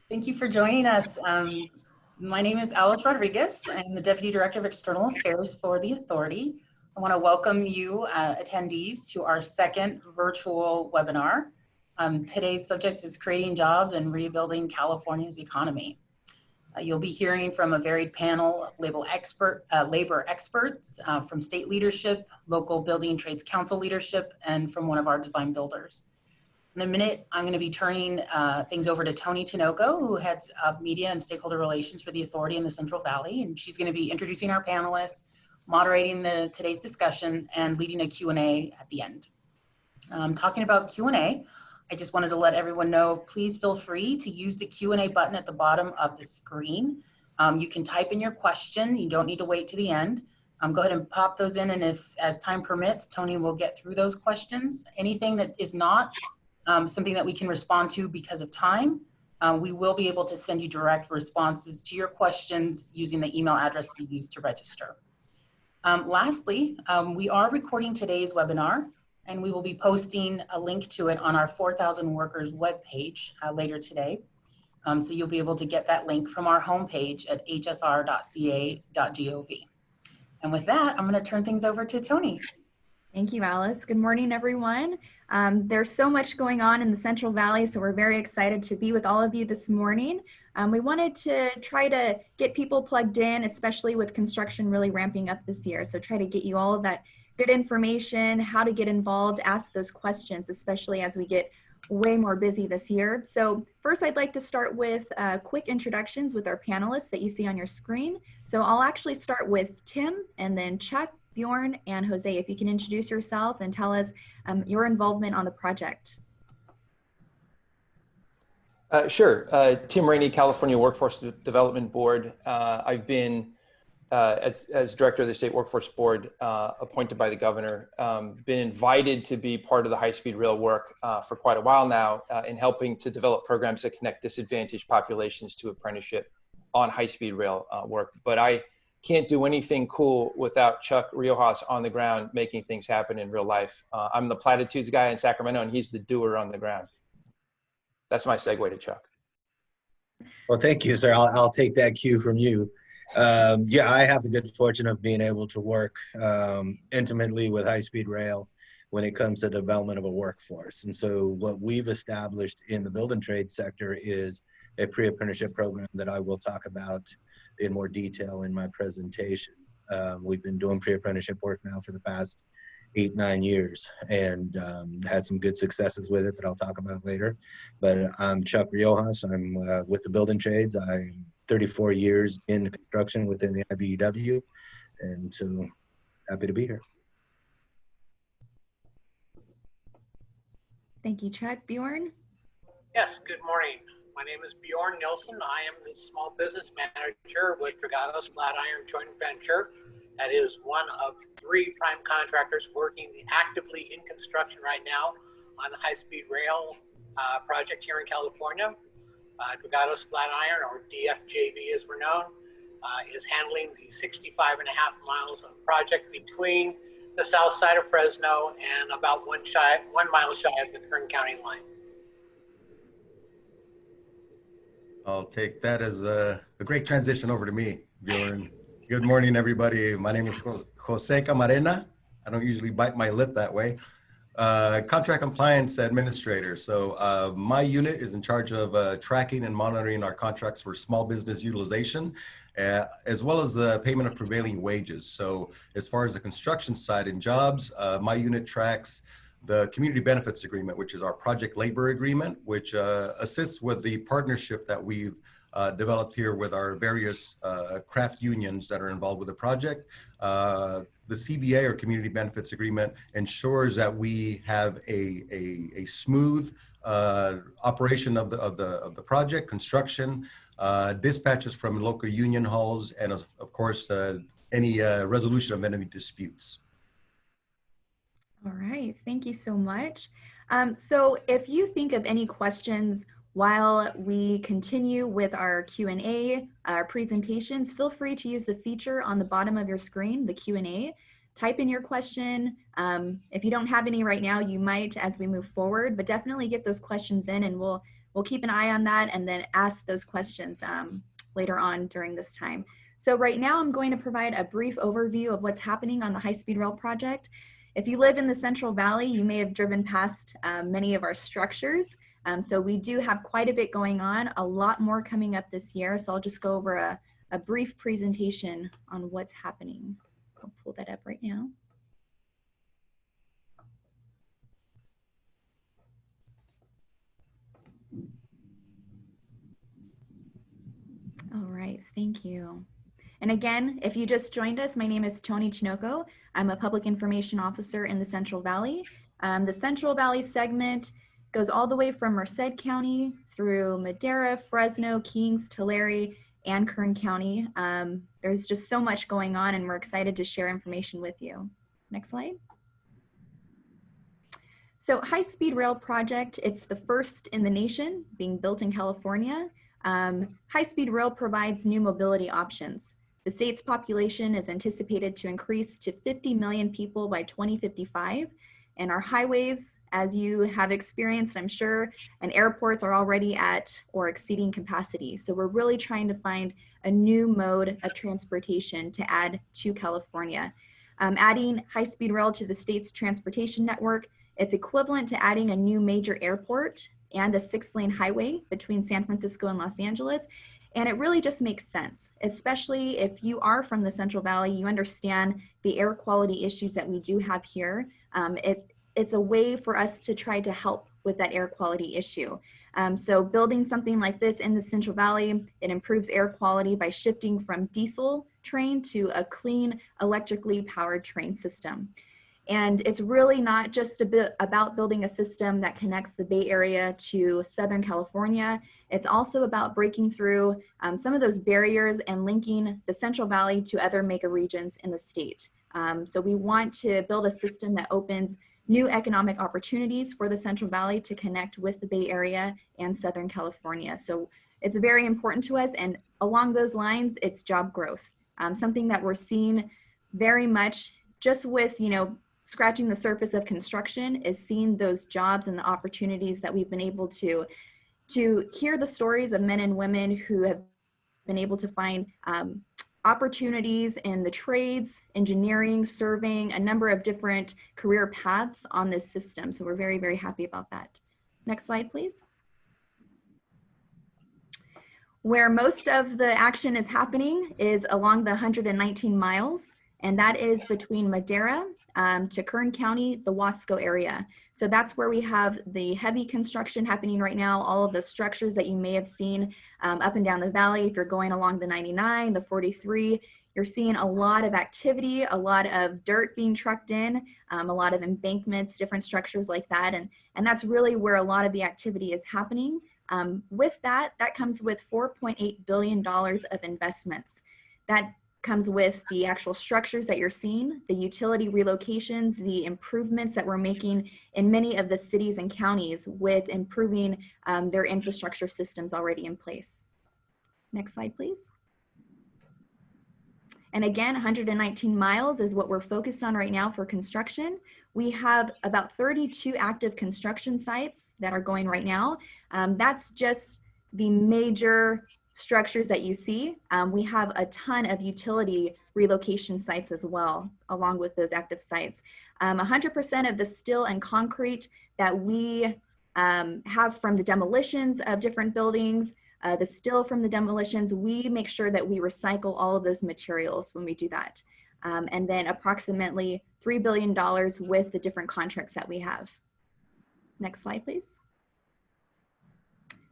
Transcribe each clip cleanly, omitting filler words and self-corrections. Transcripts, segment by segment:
Thank you for joining us. My name is Alice Rodriguez. I'm the Deputy Director of External Affairs for the Authority. I want to welcome you attendees to our second virtual webinar. Today's subject is creating jobs and rebuilding California's economy. You'll be hearing from a varied panel of labor experts from state leadership, local building trades council leadership, and from one of our design builders. In a minute, I'm going to be turning things over to Tony Tinoco, who heads up media and stakeholder relations for the Authority in the Central Valley. And she's going to be introducing our panelists, moderating today's discussion, and leading a Q&A at the end. Talking about Q&A, I just wanted to let everyone know, please feel free to use the Q&A button at the bottom of the screen. You can type in your question. You don't need to wait to the end. Go ahead and pop those in, and if, as time permits, Tony will get through those questions. Anything that is not something that we can respond to because of time, we will be able to send you direct responses to your questions using the email address you used to register. Lastly, we are recording today's webinar, and we will be posting a link to it on our 4,000 Workers webpage later today. So you'll be able to get that link from our homepage at hsr.ca.gov. And with that, I'm going to turn things over to Tony. Thank you, Alice. Good morning, everyone. There's so much going on in the Central Valley, so we're very excited to be with all of you this morning. We wanted to try to get people plugged in, especially with construction really ramping up this year. So try to get you all of that good information, how to get involved, ask those questions, especially as we get way more busy this year. So first, I'd like to start with quick introductions with our panelists that you see on your screen. So I'll actually start with Tim, and then Chuck, Bjorn, and Jose. If you can introduce yourself and tell us your involvement on the project. Sure. Tim Rainey, California Workforce Development Board. I've been, as director of the State Workforce Board, appointed by the governor, been invited to be part of the high-speed rail work for quite a while now in helping to develop programs that connect disadvantaged populations to apprenticeship on high-speed rail work. But I can't do anything cool without Chuck Riojas on the ground making things happen in real life. I'm the platitudes guy in Sacramento, and he's the doer on the ground. That's my segue to Chuck. Well, thank you, sir. I'll take that cue from you. Yeah, I have the good fortune of being able to work intimately with high-speed rail when it comes to development of a workforce. And so what we've established in the building trade sector is a pre-apprenticeship program that I will talk about in more detail in my presentation. We've been doing pre-apprenticeship work now for the past 8-9 years, and had some good successes with it that I'll talk about later. But I'm Chuck Riojas. I'm with the building trades. I'm 34 years in construction within the IBEW, and so happy to be here. Thank you, Chuck. Bjorn? Yes, good morning. My name is Bjorn Nilsen. I am the small business manager with Dragados Flatiron Join Venture. That is one of 3 prime contractors working actively in construction right now on the high-speed rail project here in California. Dragados Flatiron, or DFJV as we're known, is handling the 65.5 miles of project between the south side of Fresno and about 1 mile shy of the Kern County line. I'll take that as a great transition over to me, Bjorn. Good morning, everybody. My name is Jose Camarena. I don't usually bite my lip that way. Contract compliance administrator. So my unit is in charge of tracking and monitoring our contracts for small business utilization, as well as the payment of prevailing wages. So as far as the construction side and jobs, my unit tracks the community benefits agreement, which is our project labor agreement, which assists with the partnership that we've developed here with our various craft unions that are involved with the project. The CBA, or Community Benefits Agreement, ensures that we have a smooth operation of the project, construction, dispatches from local union halls, and of course any resolution of any disputes. All right, thank you so much. So if you think of any questions while we continue with our Q&A, our presentations, feel free to use the feature on the bottom of your screen, the Q&A. Type in your question. If you don't have any right now, you might as we move forward, but definitely get those questions in, and we'll we'll keep an eye on that and then ask those questions later on during this time. So right now I'm going to provide a brief overview of what's happening on the high-speed rail project. If you live in the Central Valley, you may have driven past many of our structures. So we do have quite a bit going on, a lot more coming up this year. So I'll just go over a brief presentation on what's happening. I'll pull that up right now. All right, thank you. And again, if you just joined us, my name is Tony Chinoco. I'm a public information officer in the Central Valley. The Central Valley segment goes all the way from Merced County through Madera, Fresno, Kings, Tulare, and Kern County. There's just so much going on and we're excited to share information with you. Next slide. So high-speed rail project, it's the first in the nation being built in California. High-speed rail provides new mobility options. The state's population is anticipated to increase to 50 million people by 2055. And our highways, as you have experienced, I'm sure, and airports are already at or exceeding capacity. So we're really trying to find a new mode of transportation to add to California. Adding high-speed rail to the state's transportation network, it's equivalent to adding a new major airport and a 6-lane highway between San Francisco and Los Angeles. And it really just makes sense, especially if you are from the Central Valley, you understand the air quality issues that we do have here. It's a way for us to try to help with that air quality issue. So building something like this in the Central Valley, it improves air quality by shifting from diesel train to a clean electrically powered train system. And it's really not just about building a system that connects the Bay Area to Southern California. It's also about breaking through some of those barriers and linking the Central Valley to other mega regions in the state. So we want to build a system that opens new economic opportunities for the Central Valley to connect with the Bay Area and Southern California. So it's very important to us, and along those lines, it's job growth. Something that we're seeing very much just with, scratching the surface of construction is seeing those jobs and the opportunities that we've been able to hear the stories of men and women who have been able to find opportunities in the trades, engineering, surveying, a number of different career paths on this system. So we're very, very happy about that. Next slide, please. Where most of the action is happening is along the 119 miles, and that is between Madera to Kern County, the Wasco area. So that's where we have the heavy construction happening right now, all of the structures that you may have seen up and down the valley. If you're going along the 99, the 43, you're seeing a lot of activity, a lot of dirt being trucked in, a lot of embankments, different structures like that. And that's really where a lot of the activity is happening. With that comes with $4.8 billion of investments. That comes with the actual structures that you're seeing, the utility relocations, the improvements that we're making in many of the cities and counties with improving their infrastructure systems already in place. Next slide, please. And again, 119 miles is what we're focused on right now for construction. We have about 32 active construction sites that are going right now. That's just the major structures that you see. We have a ton of utility relocation sites as well, along with those active sites. 100% of the steel and concrete that we have from the demolitions of different buildings, the steel from the demolitions, we make sure that we recycle all of those materials when we do that. And then approximately $3 billion with the different contracts that we have. Next slide, please.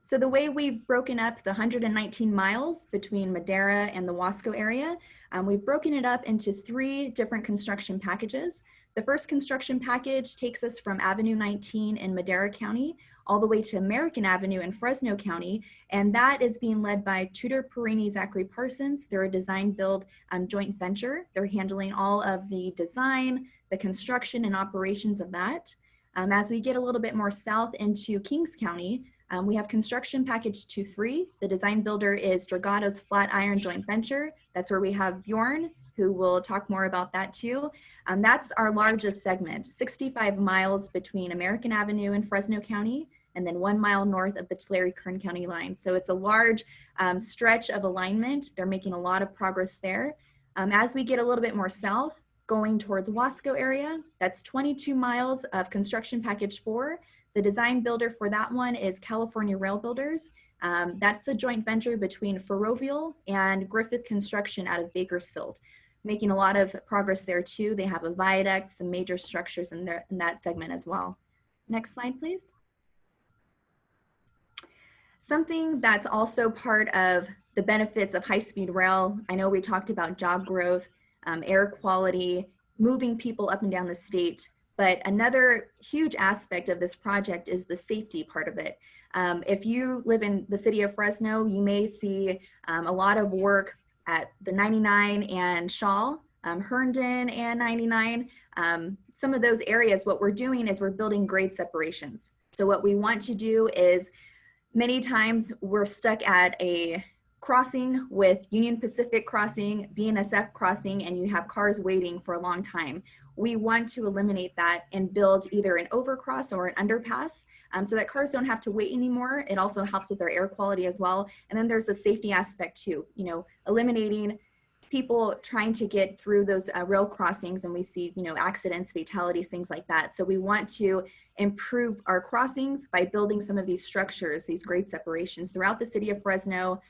So the way we've broken up the 119 miles between Madera and the Wasco area, we've broken it up into 3 different construction packages. The first construction package takes us from Avenue 19 in Madera County all the way to American Avenue in Fresno County, and that is being led by Tudor, Perini, Zachary Parsons. They're a design-build joint venture. They're handling all of the design, the construction, and operations of that. As we get a little bit more south into Kings County, we have construction package 2-3. The design builder is Dragados Flatiron Join Venture. That's where we have Bjorn, who will talk more about that too. That's our largest segment, 65 miles between American Avenue in Fresno County and then 1 mile north of the Tulare-Kern County line. So it's a large stretch of alignment. They're making a lot of progress there. As we get a little bit more south, going towards Wasco area, that's 22 miles of construction package 4. The design builder for that one is California Rail Builders. That's a joint venture between Ferrovial and Griffith Construction out of Bakersfield, making a lot of progress there too. They have a viaduct, some major structures in that segment as well. Next slide, please. Something that's also part of the benefits of high-speed rail. I know we talked about job growth, air quality, moving people up and down the state, but another huge aspect of this project is the safety part of it. If you live in the city of Fresno, you may see a lot of work at the 99 and Shaw, Herndon and 99. Some of those areas, what we're doing is we're building grade separations. So what we want to do is, many times we're stuck at a crossing with Union Pacific crossing, BNSF crossing, and you have cars waiting for a long time. We want to eliminate that and build either an overcross or an underpass so that cars don't have to wait anymore. It also helps with their air quality as well. And then there's a safety aspect too, you know, eliminating people trying to get through those rail crossings, and we see, you know, accidents, fatalities, things like that. So we want to improve our crossings by building some of these structures, these grade separations throughout the city of Fresno,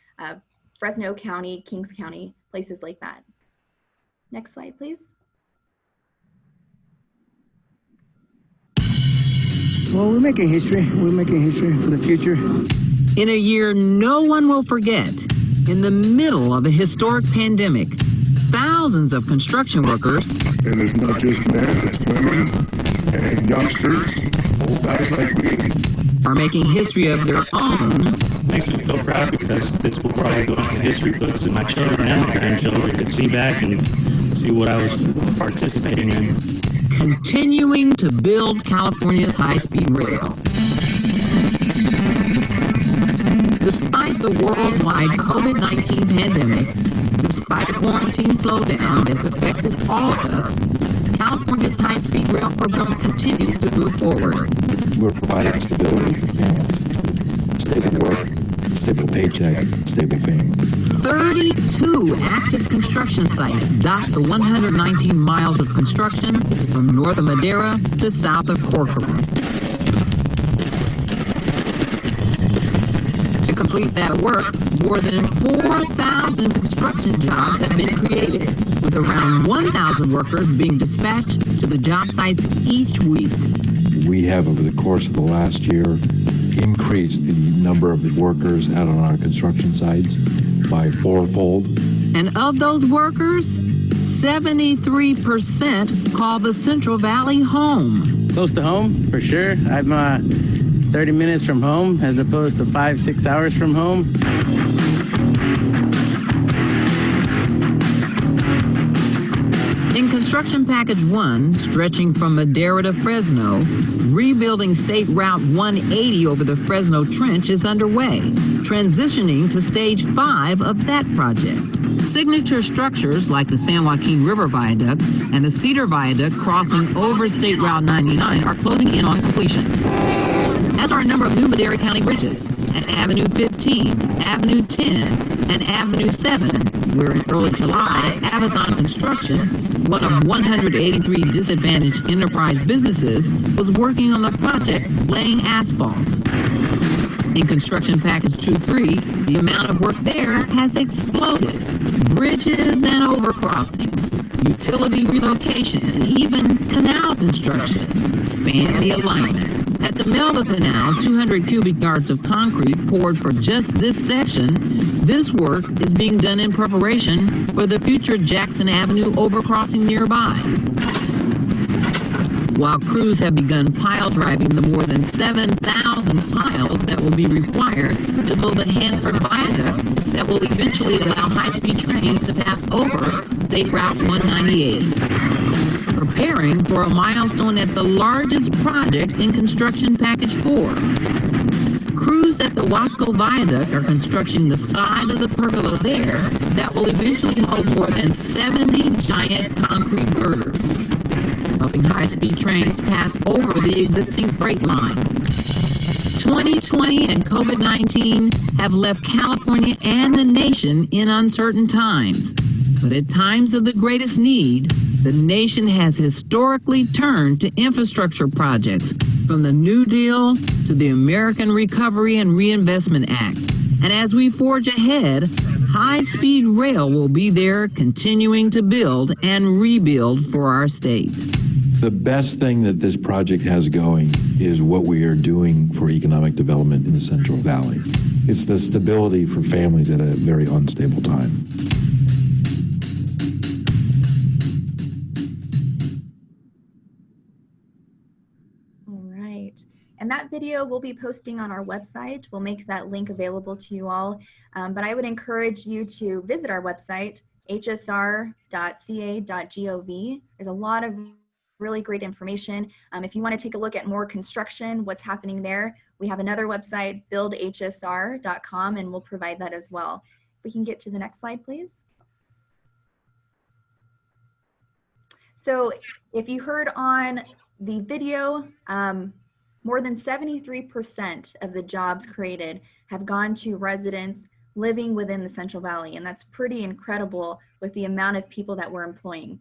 Fresno County, Kings County, places like that. Next slide, please. Well, we're making history. We're making history for the future. In a year no one will forget, in the middle of a historic pandemic, thousands of construction workers, and it's not just men, it's women and youngsters, old guys like me, are making history of their own. Makes me feel proud because this will probably go into history books, and my children and my grandchildren could see back and see what I was participating in. Continuing to build California's high-speed rail. Despite the worldwide COVID-19 pandemic, despite a quarantine slowdown that's affected all of us, California's high-speed rail program continues to move forward. we're providing stability for families, stable work, stable paycheck, stable fame. 32 active construction sites dot the 119 miles of construction from north of Madera to south of Corcoran. To complete that work, more than 4,000 construction jobs have been created, with around 1,000 workers being dispatched to the job sites each week. We have, over the course of the last year, increased the number of workers out on our construction sites by fourfold. And of those workers, 73% call the Central Valley home. Close to home, for sure. I'm 30 minutes from home as opposed to 5-6 hours from home. In Construction Package 1, stretching from Madera to Fresno, rebuilding State Route 180 over the Fresno Trench is underway, transitioning to Stage 5 of that project. Signature structures like the San Joaquin River Viaduct and the Cedar Viaduct crossing over State Route 99 are closing in on completion, as are a number of new Madera County bridges at Avenue 15, Avenue 10, and Avenue 7, where in early July, Avazon Construction, one of 183 disadvantaged enterprise businesses, was working on the project laying asphalt. In Construction Package 2-3, the amount of work there has exploded. Bridges and overcrossings, utility relocation, and even canal construction span the alignment. At the Melba Canal, 200 cubic yards of concrete poured for just this section. This work is being done in preparation for the future Jackson Avenue overcrossing nearby. While crews have begun pile driving the more than 7,000 piles that will be required to build a Hanford viaduct that will eventually allow high-speed trains to pass over State Route 198. Preparing for a milestone at the largest project in Construction Package 4. Crews at the Wasco Viaduct are constructing the side of the pergola there that will eventually hold more than 70 giant concrete girders, helping high-speed trains pass over the existing freight line. 2020 and COVID-19 have left California and the nation in uncertain times. But at times of the greatest need, the nation has historically turned to infrastructure projects, from the New Deal to the American Recovery and Reinvestment Act. And as we forge ahead, high-speed rail will be there continuing to build and rebuild for our state. The best thing that this project has going is what we are doing for economic development in the Central Valley. It's the stability for families at a very unstable time. And that video we'll be posting on our website. We'll make that link available to you all. But I would encourage you to visit our website, hsr.ca.gov. There's a lot of really great information. If you want to take a look at more construction, what's happening there, we have another website, buildhsr.com, and we'll provide that as well. If we can get to the next slide, please. So if you heard on the video, more than 73% of the jobs created have gone to residents living within the Central Valley, and that's pretty incredible with the amount of people that we're employing.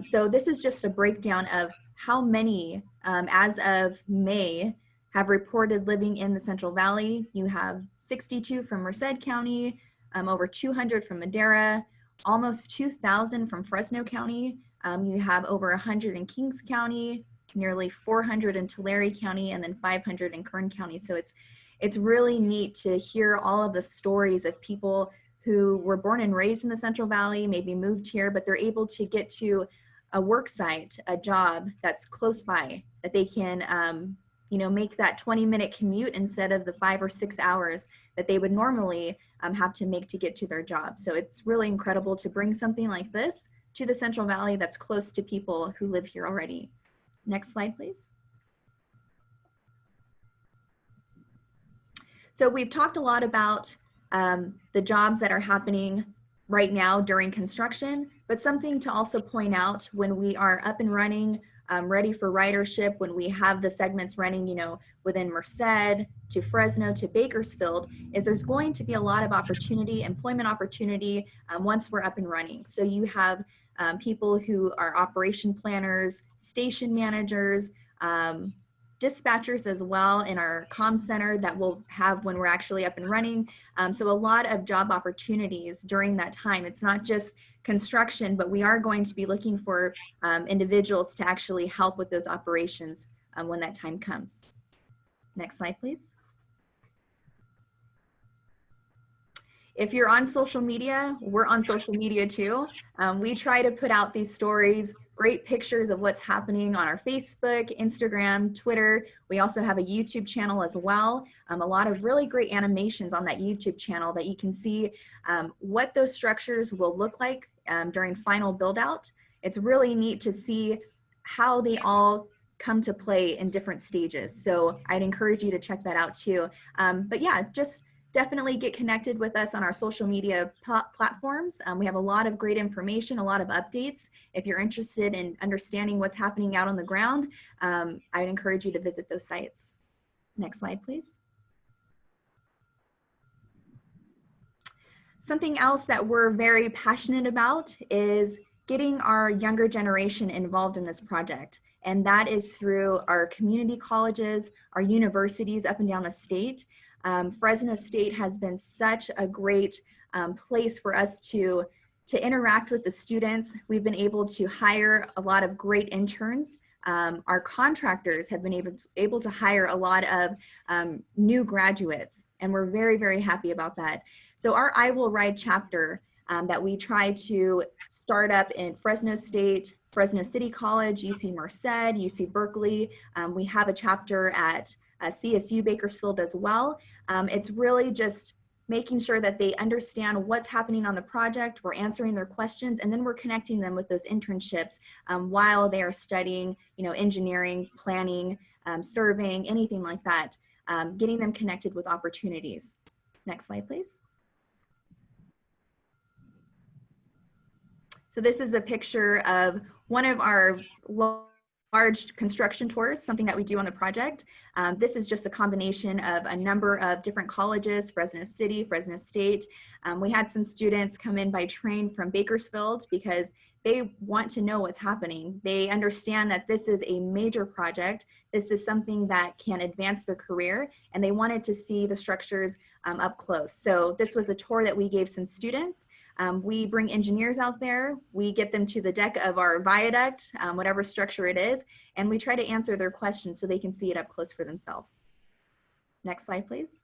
So this is just a breakdown of how many, as of May, have reported living in the Central Valley. You have 62 from Merced County, over 200 from Madera, almost 2,000 from Fresno County. You have over 100 in Kings County, nearly 400 in Tulare County, and then 500 in Kern County. So it's really neat to hear all of the stories of people who were born and raised in the Central Valley, maybe moved here, but they're able to get to a work site, a job that's close by, that they can make that 20-minute commute instead of the 5 or 6 hours that they would normally have to make to get to their job. So it's really incredible to bring something like this to the Central Valley that's close to people who live here already. Next slide, please. So we've talked a lot about the jobs that are happening right now during construction, but something to also point out when we are up and running, ready for ridership, when we have the segments running, within Merced to Fresno to Bakersfield, is there's going to be a lot of opportunity, employment opportunity, once we're up and running. So you have people who are operation planners, station managers, dispatchers as well in our comm center that we'll have when we're actually up and running. So a lot of job opportunities during that time. It's not just construction, but we are going to be looking for individuals to actually help with those operations when that time comes. Next slide, please. If you're on social media, we're on social media too. We try to put out these stories, great pictures of what's happening on our Facebook, Instagram, Twitter. We also have a YouTube channel as well. A lot of really great animations on that YouTube channel that you can see what those structures will look like during final build out. It's really neat to see how they all come to play in different stages. So I'd encourage you to check that out too. But yeah, just definitely get connected with us on our social media platforms. We have a lot of great information, a lot of updates. If you're interested in understanding what's happening out on the ground, I'd encourage you to visit those sites. Next slide, please. Something else that we're very passionate about is getting our younger generation involved in this project. And that is through our community colleges, our universities up and down the state. Fresno State has been such a great place for us to interact with the students. We've been able to hire a lot of great interns. Our contractors have been able to hire a lot of new graduates, and we're very, very happy about that. So our I Will Ride chapter that we try to start up in Fresno State, Fresno City College, UC Merced, UC Berkeley. We have a chapter at CSU Bakersfield as well. It's really just making sure that they understand what's happening on the project. We're answering their questions, and then we're connecting them with those internships while they are studying, engineering, planning, surveying, anything like that, getting them connected with opportunities. Next slide, please. So this is a picture of one of our large construction tours, something that we do on the project. This is just a combination of a number of different colleges, Fresno City, Fresno State. We had some students come in by train from Bakersfield because they want to know what's happening. They understand that this is a major project. This is something that can advance their career, and they wanted to see the structures up close. So this was a tour that we gave some students. We bring engineers out there, we get them to the deck of our viaduct, whatever structure it is, and we try to answer their questions so they can see it up close for themselves. Next slide, please.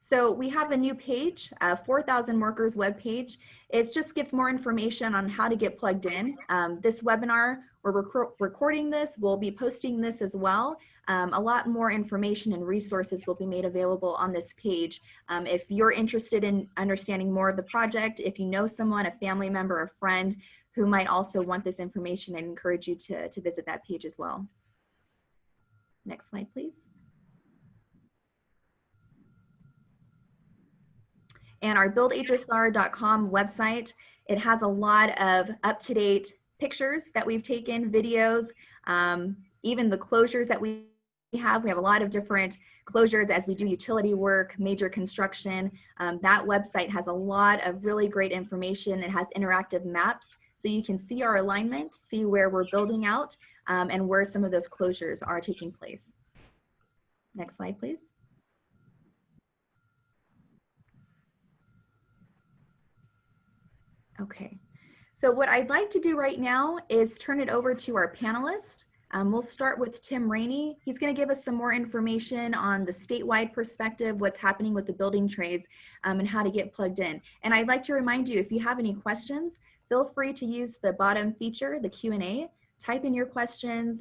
So we have a new page, a 4,000 workers webpage. It just gives more information on how to get plugged in. This webinar, we're recording this, we'll be posting this as well. A lot more information and resources will be made available on this page. If you're interested in understanding more of the project, if you know someone, a family member, a friend who might also want this information, I encourage you to visit that page as well. Next slide, please. And our buildhsr.com website, it has a lot of up-to-date pictures that we've taken, videos, even the closures that we have. We have a lot of different closures as we do utility work, major construction. That website has a lot of really great information. It has interactive maps, so you can see our alignment, see where we're building out, and where some of those closures are taking place. Next slide, please. Okay, so what I'd like to do right now is turn it over to our panelists. We'll start with Tim Rainey. He's going to give us some more information on the statewide perspective, what's happening with the building trades, and how to get plugged in. And I'd like to remind you, if you have any questions, feel free to use the bottom feature, the Q&A. Type in your questions.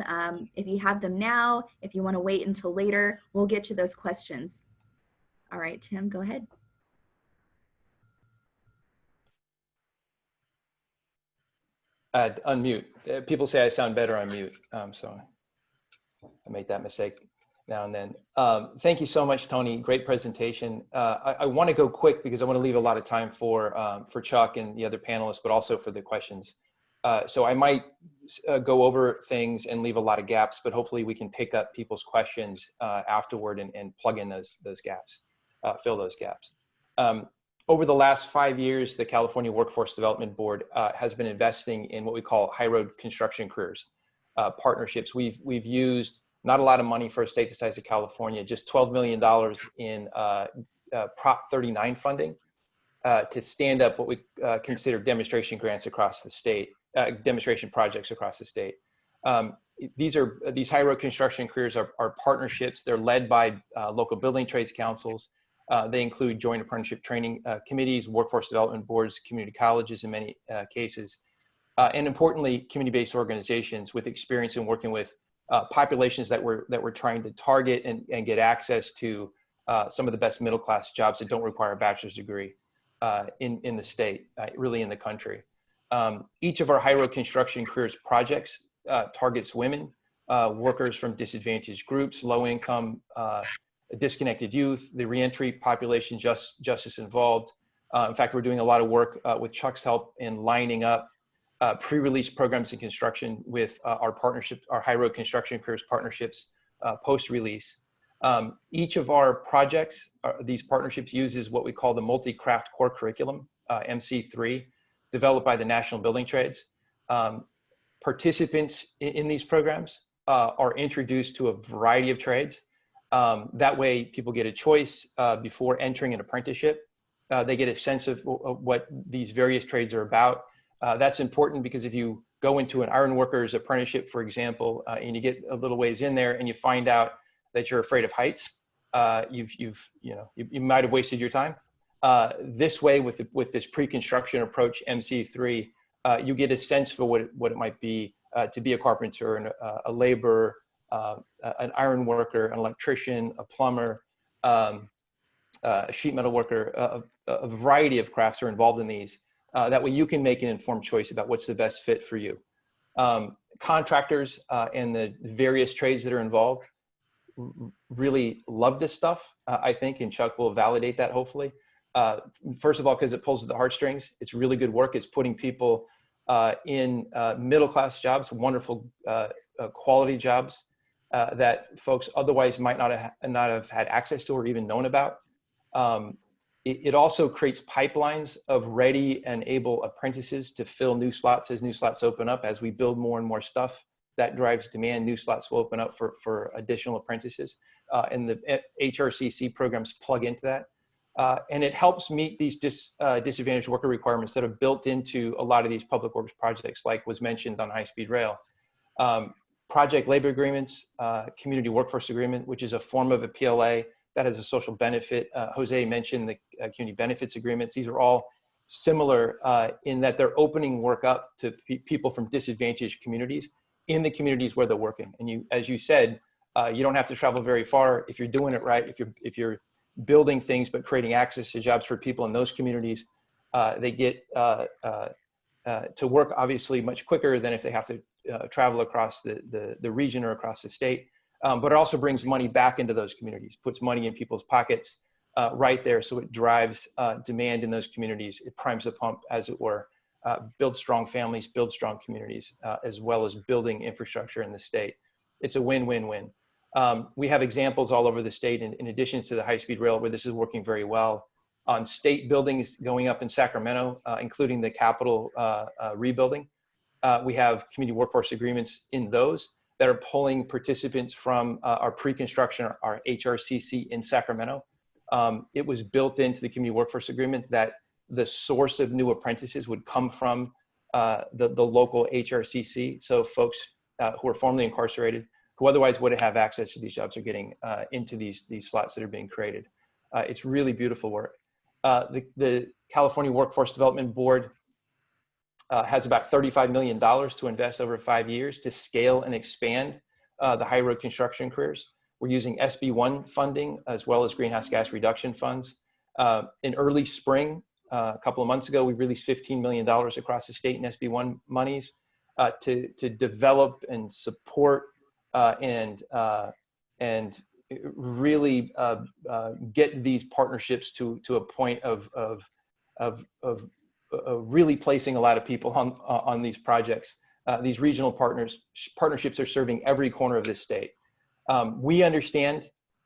If you have them now, if you want to wait until later, we'll get to those questions. All right, Tim, go ahead. Unmute. People say I sound better on mute, so I make that mistake now and then. Thank you so much, Tony. Great presentation. I want to go quick because I want to leave a lot of time for Chuck and the other panelists, but also for the questions. So I might go over things and leave a lot of gaps, but hopefully we can pick up people's questions afterward and plug in those gaps, fill those gaps. Over the last 5 years, the California Workforce Development Board has been investing in what we call high road construction careers partnerships. We've used not a lot of money for a state the size of California, just $12 million in Prop 39 funding to stand up what we consider demonstration grants across the state, demonstration projects across the state. These high road construction careers are partnerships. They're led by local building trades councils. They include joint apprenticeship training committees, workforce development boards, community colleges in many cases, and importantly, community-based organizations with experience in working with populations that we're trying to target and get access to some of the best middle-class jobs that don't require a bachelor's degree in the state, really in the country. Each of our high road construction careers projects targets women, workers from disadvantaged groups, low income, disconnected youth, the reentry population justice involved. In fact, we're doing a lot of work with Chuck's help in lining up pre-release programs in construction with our partnerships, our high road construction careers partnerships post-release. Each of our projects, these partnerships uses what we call the multi-craft core curriculum, MC3, developed by the National Building Trades. Participants in these programs are introduced to a variety of trades. That way people get a choice before entering an apprenticeship. They get a sense of what these various trades are about. That's important because if you go into an ironworker's apprenticeship, for example, and you get a little ways in there and you find out that you're afraid of heights, you might have wasted your time. This way, with this pre-construction approach, MC3, you get a sense for what it might be to be a carpenter and a laborer, an iron worker, an electrician, a plumber, a sheet metal worker. A variety of crafts are involved in these. That way you can make an informed choice about what's the best fit for you. Contractors and the various trades that are involved really love this stuff, I think, and Chuck will validate that hopefully. First of all, because it pulls at the heartstrings. It's really good work. It's putting people in middle-class jobs, wonderful quality jobs that folks otherwise might not have had access to or even known about. It also creates pipelines of ready and able apprentices to fill new slots as new slots open up. As we build more and more stuff, that drives demand. New slots will open up for additional apprentices. And the HRCC programs plug into that. And it helps meet these disadvantaged worker requirements that are built into a lot of these public works projects, like was mentioned on high-speed rail. Project labor agreements, community workforce agreement, which is a form of a PLA that has a social benefit. Jose mentioned the community benefits agreements. These are all similar in that they're opening work up to people from disadvantaged communities in the communities where they're working. And as you said, you don't have to travel very far if you're doing it right. If you're building things but creating access to jobs for people in those communities, they get to work obviously much quicker than if they have to travel across the region or across the state. But it also brings money back into those communities, puts money in people's pockets right there. So it drives demand in those communities. It primes the pump, as it were, builds strong families, builds strong communities, as well as building infrastructure in the state. It's a win-win-win. We have examples all over the state, in addition to the high-speed rail, where this is working very well. On state buildings going up in Sacramento, including the Capitol rebuilding, we have community workforce agreements in those that are pulling participants from our pre-construction, our HRCC in Sacramento. It was built into the community workforce agreement that the source of new apprentices would come from the local HRCC. So folks who are formerly incarcerated, who otherwise wouldn't have access to these jobs, are getting into these slots that are being created. It's really beautiful work. The California Workforce Development Board has about $35 million to invest over 5 years to scale and expand the high road construction careers. We're using SB1 funding as well as greenhouse gas reduction funds. In early spring, a couple of months ago, we released $15 million across the state in SB1 monies to develop and support and really get these partnerships to a point of really placing a lot of people on these projects. These regional partnerships are serving every corner of this state. We understand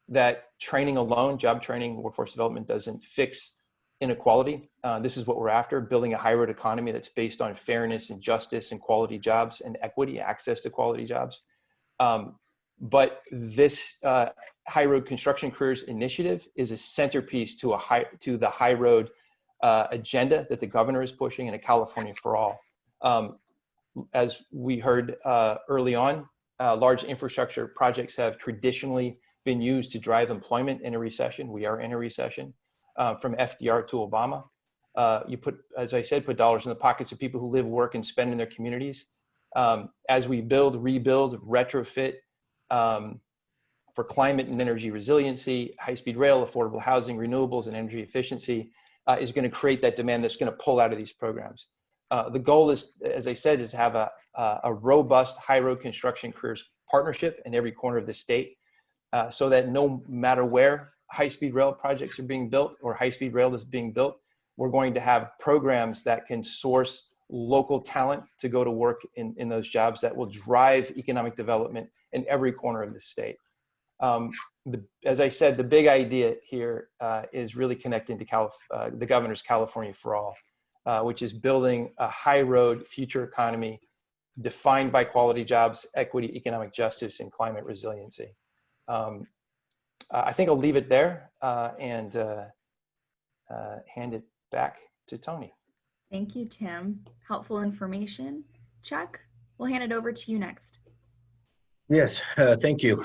that training alone, job training, workforce development, doesn't fix inequality. This is what we're after, building a high road economy that's based on fairness and justice and quality jobs and equity, access to quality jobs. But this high road construction careers initiative is a centerpiece to the high road agenda that the governor is pushing in a California for all. As we heard early on, large infrastructure projects have traditionally been used to drive employment in a recession. We are in a recession. From FDR to Obama, you put, as I said, put dollars in the pockets of people who live, work, and spend in their communities. As we build, rebuild, retrofit for climate and energy resiliency, high-speed rail, affordable housing, renewables, and energy efficiency is going to create that demand that's going to pull out of these programs. The goal is, as I said, is to have a robust high road construction careers partnership in every corner of the state, so that no matter where high-speed rail projects are being built or high-speed rail is being built, we're going to have programs that can source local talent to go to work in those jobs that will drive economic development in every corner of the state. As I said, the big idea here is really connecting to the governor's California for All, which is building a high road future economy defined by quality jobs, equity, economic justice, and climate resiliency. I think I'll leave it there and hand it back to Tony. Thank you, Tim. Helpful information. Chuck, we'll hand it over to you next. Yes, thank you.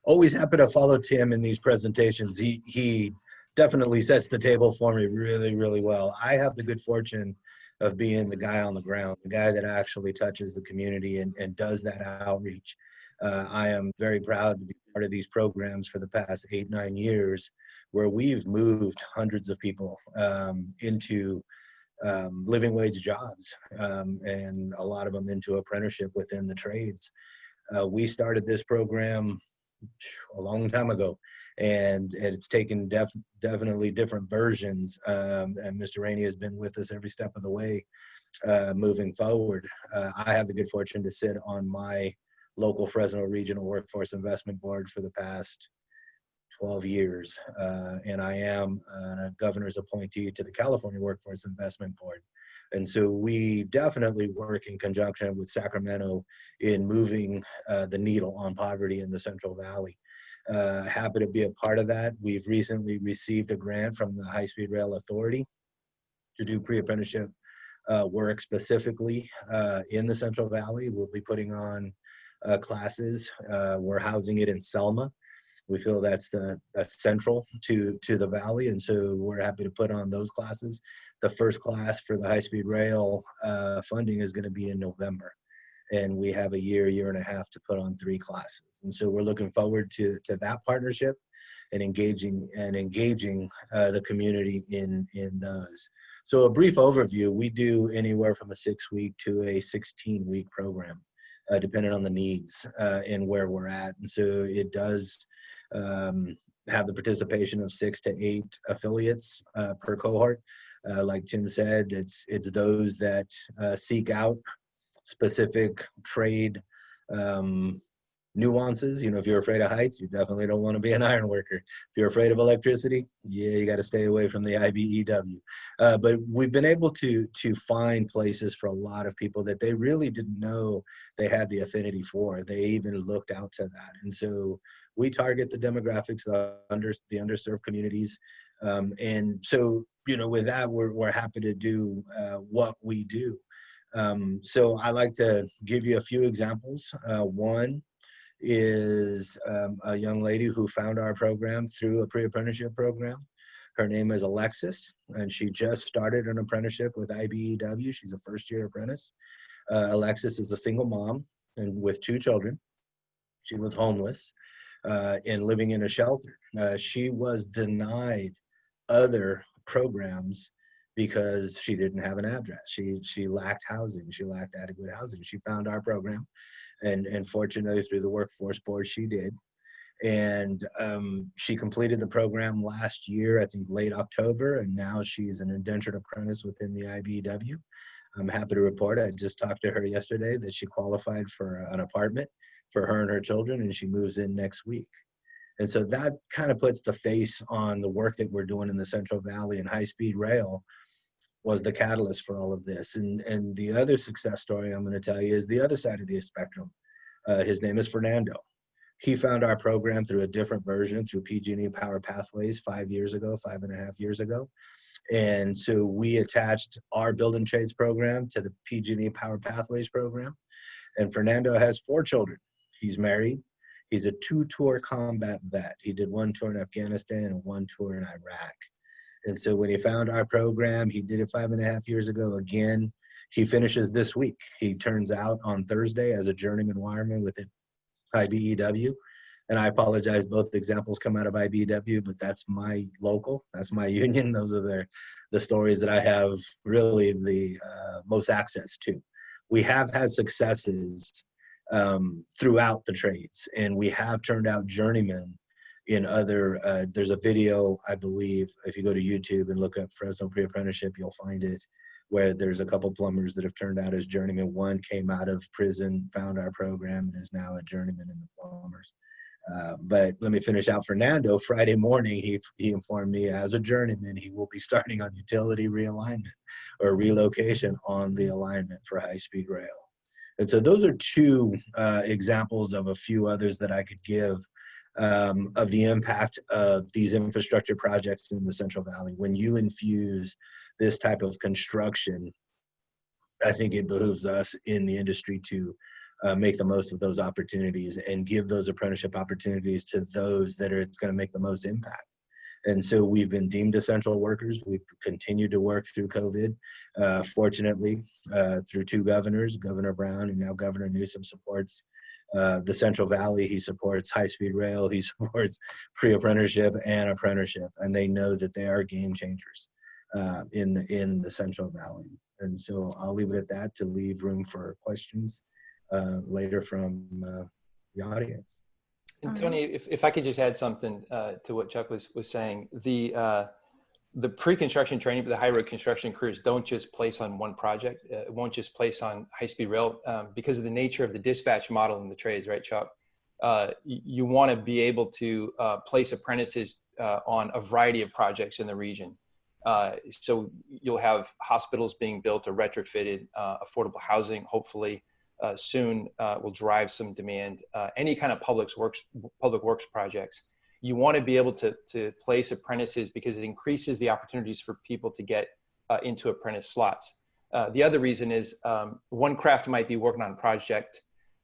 Always happy to follow Tim in these presentations. He definitely sets the table for me really, really well. I have the good fortune of being the guy on the ground, the guy that actually touches the community and does that outreach. I am very proud to be part of these programs for the past 8-9 years, where we've moved hundreds of people into living wage jobs, and a lot of them into apprenticeship within the trades. We started this program a long time ago, and it's taken definitely different versions, and Mr. Rainey has been with us every step of the way. moving forward. I have the good fortune to sit on my local Fresno Regional Workforce Investment Board for the past 12 years, and I am a governor's appointee to the California Workforce Investment Board. And so we definitely work in conjunction with Sacramento in moving the needle on poverty in the Central Valley. Happy to be a part of that. We've recently received a grant from the High Speed Rail Authority to do pre-apprenticeship work specifically in the Central Valley. We'll be putting on classes. We're housing it in Selma. We feel that's central to the valley, and so we're happy to put on those classes. The first class for the high-speed rail funding is going to be in November, and we have a year and a half to put on 3 classes. And so we're looking forward to that partnership and engaging the community in those. So a brief overview: we do anywhere from a 6-week to a 16-week program, depending on the needs and where we're at. And so it does have the participation of 6 to 8 affiliates per cohort. Like Tim said, it's those that seek out specific trade nuances. You know, if you're afraid of heights, you definitely don't want to be an iron worker. If you're afraid of electricity, yeah, you got to stay away from the IBEW. But we've been able to find places for a lot of people that they really didn't know they had the affinity for. They even looked out to that. And so we target the demographics, the underserved communities. And so, you know, with that, we're happy to do what we do. So I like to give you a few examples. One is a young lady who found our program through a pre-apprenticeship program. Her name is Alexis, and she just started an apprenticeship with IBEW. She's a first-year apprentice. Alexis is a single mom and with 2 children. She was homeless and living in a shelter. She was denied other programs because she didn't have an address. She lacked housing. She lacked adequate housing. She found our program, and fortunately through the workforce board, she did. And she completed the program last year, I think late October, and now she's an indentured apprentice within the IBEW. I'm happy to report, I just talked to her yesterday, that she qualified for an apartment for her and her children, and she moves in next week. And so that kind of puts the face on the work that we're doing in the Central Valley, and high-speed rail was the catalyst for all of this. And the other success story I'm going to tell you is the other side of the spectrum. His name is Fernando. He found our program through a different version, through PG&E Power Pathways 5.5 years ago. And so we attached our building trades program to the PG&E Power Pathways program. And Fernando has 4 children. He's married. He's a 2-tour combat vet. He did 1 tour in Afghanistan and 1 tour in Iraq. And so when he found our program, he did it 5.5 years ago again. He finishes this week. He turns out on Thursday as a journeyman wireman with IBEW. And I apologize, both examples come out of IBEW, but that's my local, that's my union. Those are the stories that I have really the most access to. We have had successes throughout the trades, and we have turned out journeymen in other, there's a video, I believe, if you go to YouTube and look up Fresno Pre-Apprenticeship, you'll find it, where there's a couple plumbers that have turned out as journeymen. One came out of prison, found our program, and is now a journeyman in the plumbers. But let me finish out Fernando. Friday morning, he informed me as a journeyman, he will be starting on utility realignment or relocation on the alignment for high-speed rail. And so those are 2 examples of a few others that I could give of the impact of these infrastructure projects in the Central Valley. When you infuse this type of construction, I think it behooves us in the industry to make the most of those opportunities and give those apprenticeship opportunities to those that it's going to make the most impact. And so we've been deemed essential workers. We've continued to work through COVID. Fortunately, through 2 governors, Governor Brown and now Governor Newsom supports the Central Valley. He supports high-speed rail. He supports pre-apprenticeship and apprenticeship. And they know that they are game changers in the Central Valley. And so I'll leave it at that to leave room for questions later from the audience. And Tony, if I could just add something to what Chuck was saying, the the pre-construction training, but the high road construction crews don't just place on one project. It won't just place on high-speed rail because of the nature of the dispatch model in the trades, right, Chuck? You want to be able to place apprentices on a variety of projects in the region. So you'll have hospitals being built or retrofitted, affordable housing, hopefully soon will drive some demand. Any kind of public works projects. You want to be able to place apprentices because it increases the opportunities for people to get into apprentice slots. The other reason is one craft might be working on a project,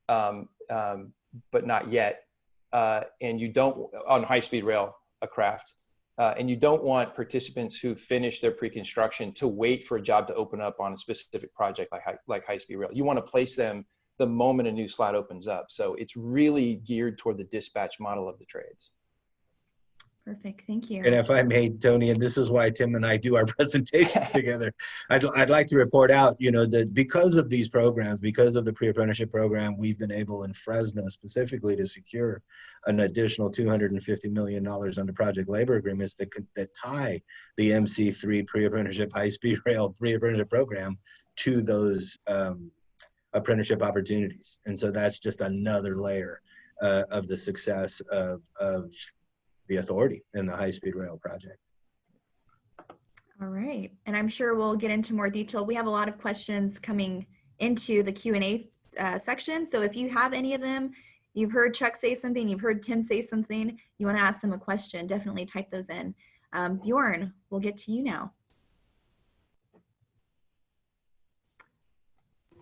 but not yet, and you don't, on high-speed rail, a craft, and you don't want participants who finish their pre-construction to wait for a job to open up on a specific project like high-speed rail. You want to place them the moment a new slot opens up. So it's really geared toward the dispatch model of the trades. Perfect, thank you. And if I may, Tony, and this is why Tim and I do our presentations together, I'd like to report out, you know, that because of these programs, because of the pre-apprenticeship program, we've been able in Fresno specifically to secure an additional $250 million under project labor agreements that tie the MC3 pre-apprenticeship high-speed rail pre-apprenticeship program to those apprenticeship opportunities. And so that's just another layer of the success of the authority in the high-speed rail project. All right, and I'm sure we'll get into more detail. We have a lot of questions coming into the Q&A section, so if you have any of them, you've heard Chuck say something, you've heard Tim say something, you want to ask them a question, definitely type those in. Bjorn, we'll get to you now.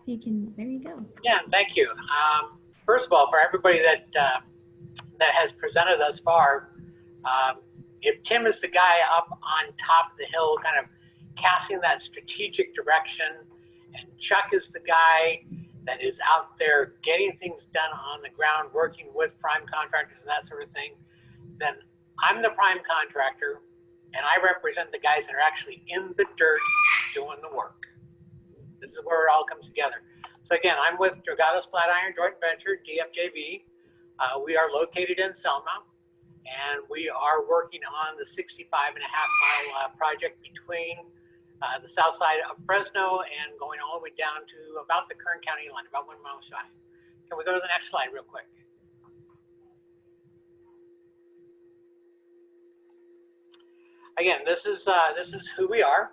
You can, there you go. Yeah, thank you. First of all, for everybody that has presented thus far, if Tim is the guy up on top of the hill, kind of casting that strategic direction, and Chuck is the guy that is out there getting things done on the ground, working with prime contractors and that sort of thing, then I'm the prime contractor, and I represent the guys that are actually in the dirt doing the work. This is where it all comes together. So again, I'm with Dragados Flatiron Join Venture, DFJV. We are located in Selma, and we are working on the 65.5-mile project between the south side of Fresno and going all the way down to about the Kern County line, about 1 mile shy. Can we go to the next slide real quick? Again, this is who we are.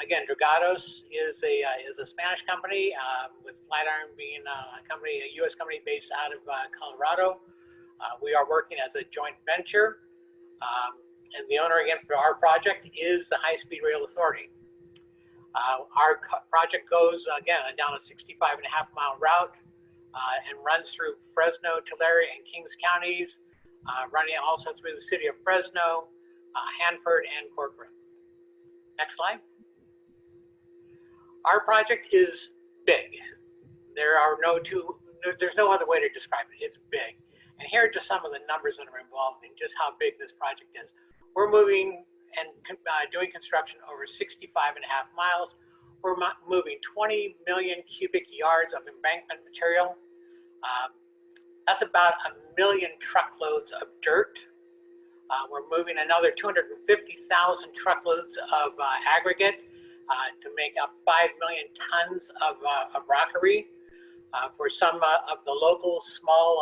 Again, Dragados is a Spanish company, with Flatiron being a U.S. company based out of Colorado. We are working as a joint venture, and the owner again for our project is the High Speed Rail Authority. Our project goes again down a 65.5-mile route and runs through Fresno, Tulare, and Kings counties, running also through the city of Fresno, Hanford, and Corcoran. Next slide. Our project is big. There's no other way to describe it. It's big. And here are just some of the numbers that are involved in just how big this project is. We're moving and doing construction over 65.5 miles. We're moving 20 million cubic yards of embankment material. That's about 1 million truckloads of dirt. We're moving another 250,000 truckloads of aggregate to make up 5 million tons of rockery. For some of the local small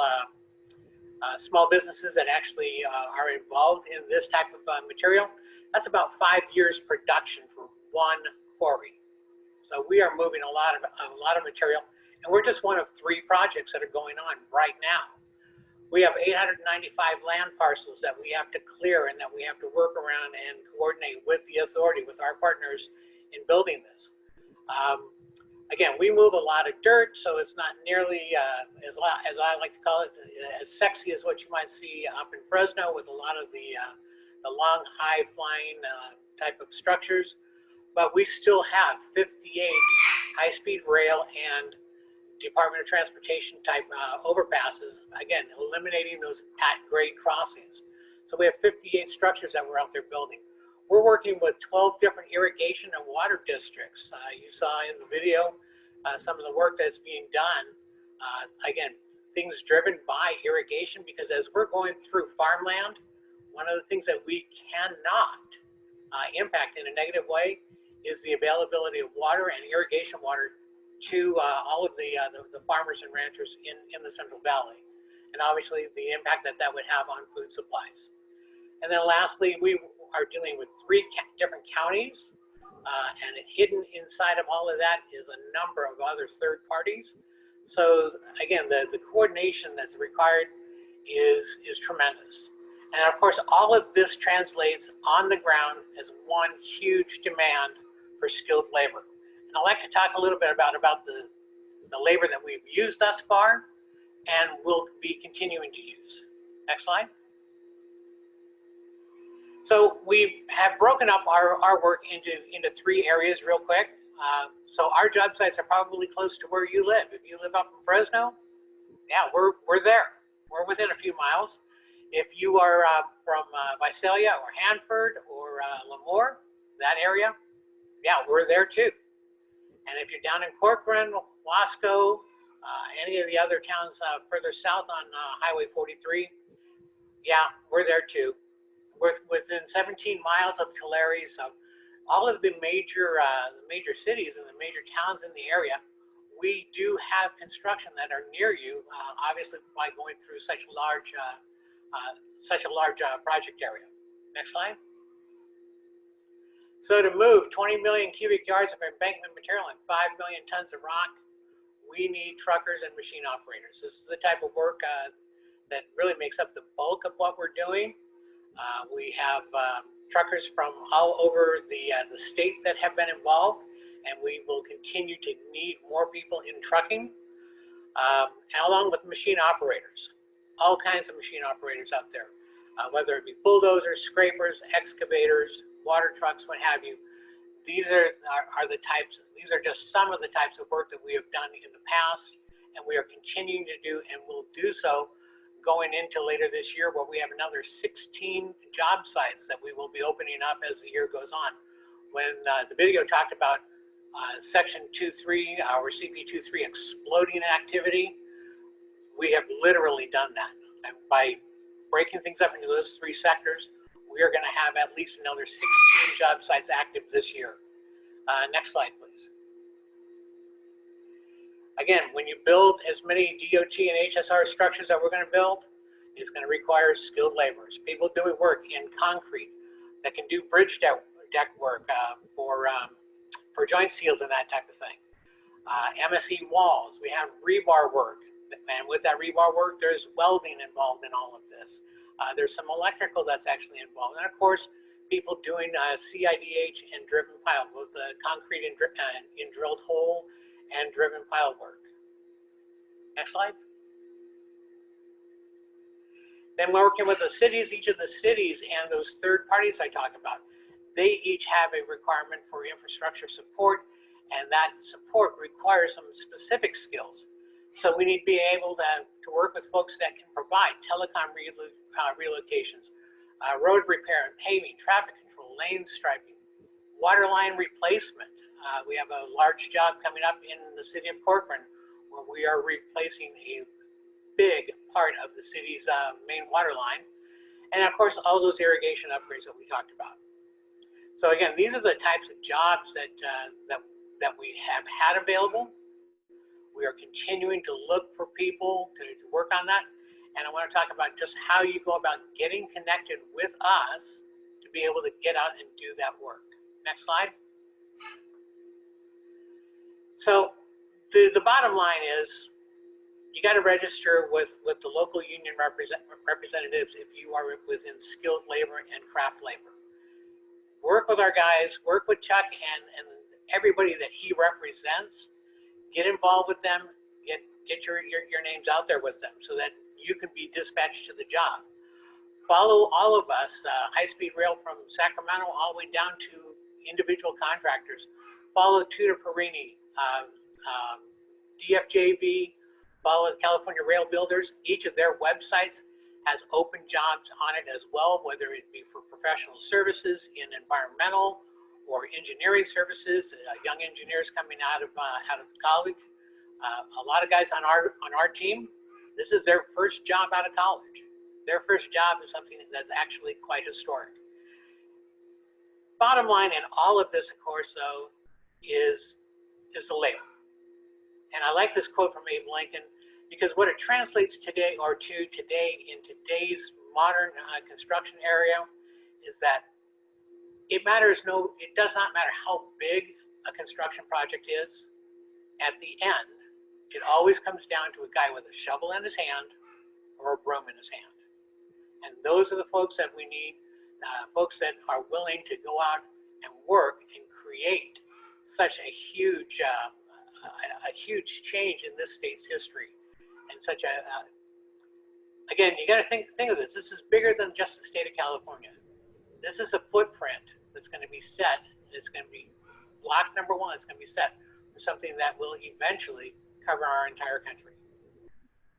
businesses that actually are involved in this type of material, that's about 5 years production for one quarry. So we are moving a lot of material, and we're just one of 3 projects that are going on right now. We have 895 land parcels that we have to clear and that we have to work around and coordinate with the authority, with our partners in building this. Again, we move a lot of dirt, so it's not nearly, as I like to call it, as sexy as what you might see up in Fresno with a lot of the long, high-flying type of structures. But we still have 58 high-speed rail and Department of Transportation type overpasses, again, eliminating those at-grade crossings. So we have 58 structures that we're out there building. We're working with 12 different irrigation and water districts. You saw in the video some of the work that's being done. Again, things driven by irrigation, because as we're going through farmland, one of the things that we cannot impact in a negative way is the availability of water and irrigation water to all of the farmers and ranchers in the Central Valley. And obviously the impact that would have on food supplies. And then lastly, we are dealing with 3 different counties, and hidden inside of all of that is a number of other third parties. So again, the coordination that's required is tremendous. And of course, all of this translates on the ground as one huge demand for skilled labor. And I'd like to talk a little bit about the labor that we've used thus far and will be continuing to use. Next slide. So we have broken up our work into 3 areas real quick. So our job sites are probably close to where you live. If you live up in Fresno, yeah, we're there. We're within a few miles. If you are from Visalia or Hanford or Lemoore, that area, yeah, we're there too. And if you're down in Corcoran, Wasco, any of the other towns further south on Highway 43, yeah, we're there too. We're within 17 miles of Tulare, so all of the major cities and the major towns in the area, we do have construction that are near you, obviously by going through such a large project area. Next slide. So to move 20 million cubic yards of embankment material and 5 million tons of rock, we need truckers and machine operators. This is the type of work that really makes up the bulk of what we're doing. We have truckers from all over the state that have been involved, and we will continue to need more people in trucking, and along with machine operators, all kinds of machine operators out there, whether it be bulldozers, scrapers, excavators, water trucks, what have you. These are the types. These are just some of the types of work that we have done in the past, and we are continuing to do, and will do so going into later this year, where we have another 16 job sites that we will be opening up as the year goes on. When the video talked about Section 2.3, our CP 2.3 exploding activity, we have literally done that. And by breaking things up into those 3 sectors, we are going to have at least another 16 job sites active this year. Next slide, please. Again, when you build as many DOT and HSR structures that we're going to build, it's going to require skilled laborers, people doing work in concrete that can do bridge deck work for joint seals and that type of thing. MSE walls, we have rebar work, and with that rebar work, there's welding involved in all of this. There's some electrical that's actually involved, and of course, people doing CIDH and driven pile, both concrete in drilled hole and driven pile work. Next slide. Then we're working with the cities, each of the cities and those third parties I talked about. They each have a requirement for infrastructure support, and that support requires some specific skills. So we need to be able to work with folks that can provide telecom relocations, road repair and paving, traffic control, lane striping, water line replacement. We have a large job coming up in the city of Corcoran where we are replacing a big part of the city's main water line. And of course, all those irrigation upgrades that we talked about. So again, these are the types of jobs that we have had available. We are continuing to look for people to work on that. And I want to talk about just how you go about getting connected with us to be able to get out and do that work. Next slide. So the bottom line is you got to register with the local union representatives if you are within skilled labor and craft labor. Work with our guys, work with Chuck and everybody that he represents. Get involved with them, get your names out there with them so that you can be dispatched to the job. Follow all of us, high-speed rail from Sacramento all the way down to individual contractors. Follow Tim Rainey, DFJB, follow the California Rail Builders. Each of their websites has open jobs on it as well, whether it be for professional services in environmental or engineering services, young engineers coming out of college. A lot of guys on our team, this is their first job out of college. Their first job is something that's actually quite historic. bottom line in all of this, of course, though, is the labor. And I like this quote from Abe Lincoln, because what it translates today or to today in today's modern construction area is that it does not matter how big a construction project is. At the end, it always comes down to a guy with a shovel in his hand or a broom in his hand. And those are the folks that we need, folks that are willing to go out and work and create such a huge change in this state's history. And such again, you got to think of this. This is bigger than just the state of California. This is a footprint that's going to be set. It's going to be block number one. It's going to be set for something that will eventually cover our entire country.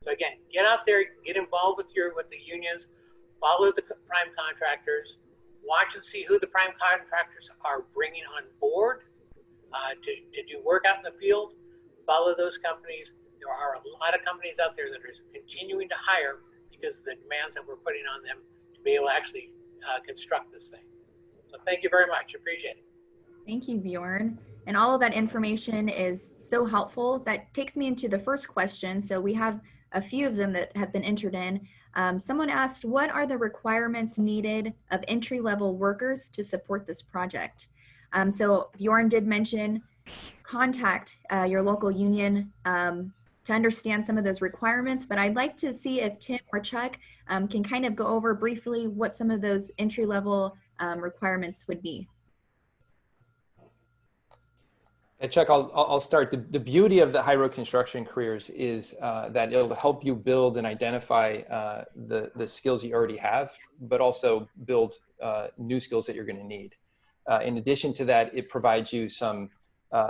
So again, get out there, get involved with the unions, follow the prime contractors, watch and see who the prime contractors are bringing on board to do work out in the field. Follow those companies. There are a lot of companies out there that are continuing to hire because of the demands that we're putting on them to be able to actually construct this thing. So thank you very much. Appreciate it. Thank you, Bjorn. And all of that information is so helpful. That takes me into the first question. So we have a few of them that have been entered in. Someone asked, what are the requirements needed of entry-level workers to support this project? So Bjorn did mention contact your local union to understand some of those requirements, but I'd like to see if Tim or Chuck can kind of go over briefly what some of those entry-level requirements would be. Yeah, Chuck, I'll start. The beauty of the high road construction careers is that it'll help you build and identify the skills you already have, but also build new skills that you're going to need. In addition to that, it provides you some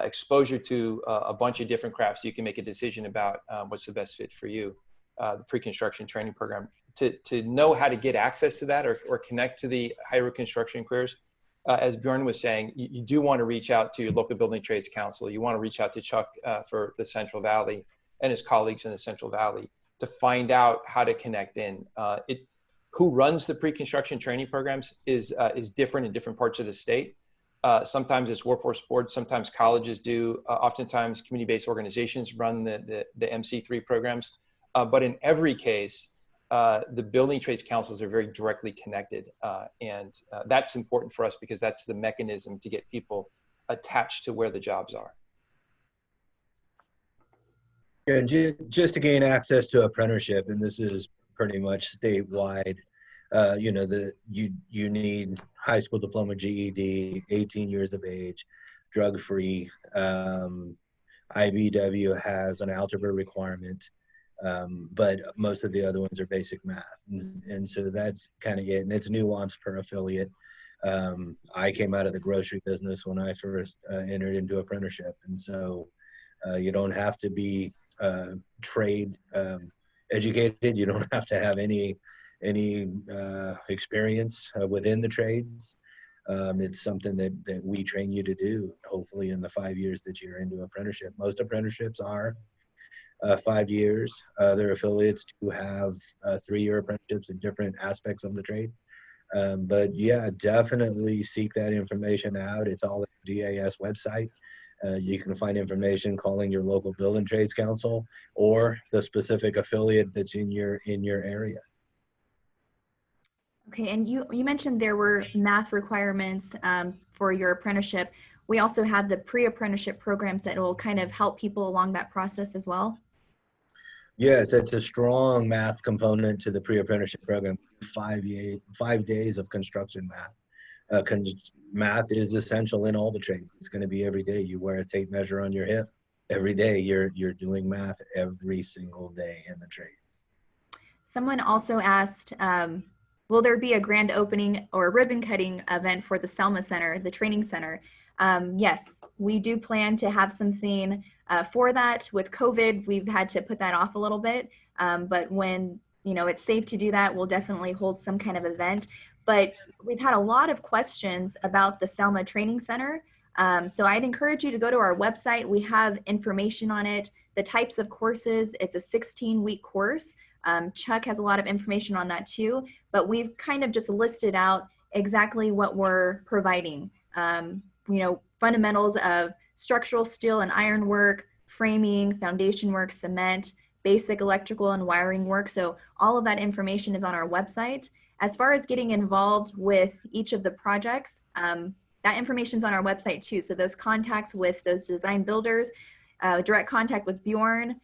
exposure to a bunch of different crafts so you can make a decision about what's the best fit for you. The pre-construction training program. To know how to get access to that or connect to the high road construction careers, as Bjorn was saying, you do want to reach out to your local building trades council. You want to reach out to Chuck for the Central Valley and his colleagues in the Central Valley to find out how to connect in. Who runs the pre-construction training programs is different in different parts of the state. Sometimes it's workforce boards, sometimes colleges do, oftentimes community-based organizations run the MC3 programs. But in every case, the building trades councils are very directly connected. And that's important for us because that's the mechanism to get people attached to where the jobs are. Yeah, just to gain access to apprenticeship, and this is pretty much statewide, you know, you need high school diploma, GED, 18 years of age, drug-free. IVW has an algebra requirement. But most of the other ones are basic math. And so that's kind of it. And it's nuanced per affiliate. I came out of the grocery business when I first entered into apprenticeship. And so you don't have to be trade educated. You don't have to have any experience within the trades. It's something that we train you to do, hopefully in the 5 years that you're into apprenticeship. Most apprenticeships are 5 years. Other affiliates do have 3-year apprenticeships in different aspects of the trade. But yeah, definitely seek that information out. It's all at the DAS website. You can find information calling your local building trades council or the specific affiliate that's in your area. Okay, and you mentioned there were math requirements for your apprenticeship. We also have the pre-apprenticeship programs that will kind of help people along that process as well. Yes, it's a strong math component to the pre-apprenticeship program. 5 days of construction math. Math is essential in all the trades. It's going to be every day. You wear a tape measure on your hip. Every day you're doing math every single day in the trades. Someone also asked, will there be a grand opening or ribbon cutting event for the Selma Center, the training center? Yes, we do plan to have something for that. With COVID, we've had to put that off a little bit. But when it's safe to do that, we'll definitely hold some kind of event. But we've had a lot of questions about the Selma Training Center. So I'd encourage you to go to our website. We have information on it, the types of courses. It's a 16-week course. Chuck has a lot of information on that too, but we've kind of just listed out exactly what we're providing. fundamentals of structural steel and iron work, framing, foundation work, cement, basic electrical and wiring work. So all of that information is on our website. As far as getting involved with each of the projects, that information is on our website too. So those contacts with those design builders, direct contact with Bjorn.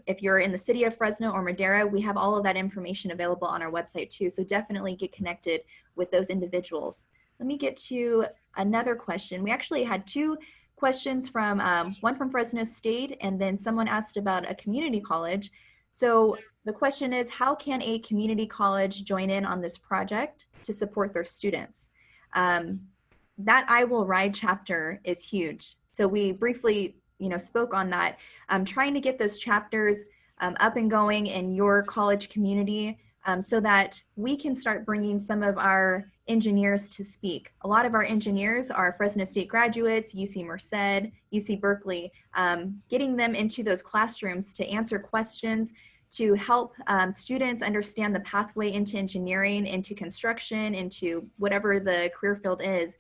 If you're in the city of Fresno or Madera, we have all of that information available on our website too. So definitely get connected with those individuals. Let me get to another question. We actually had two questions from one from Fresno State, and then someone asked about a community college. So the question is, how can a community college join in on this project to support their students? That I Will Ride chapter is huge. So we briefly spoke on that. Trying to get those chapters up and going in your college community so that we can start bringing some of our engineers to speak. A lot of our engineers are Fresno State graduates, UC Merced, UC Berkeley, getting them into those classrooms to answer questions, to help students understand the pathway into engineering, into construction, into whatever the career field is,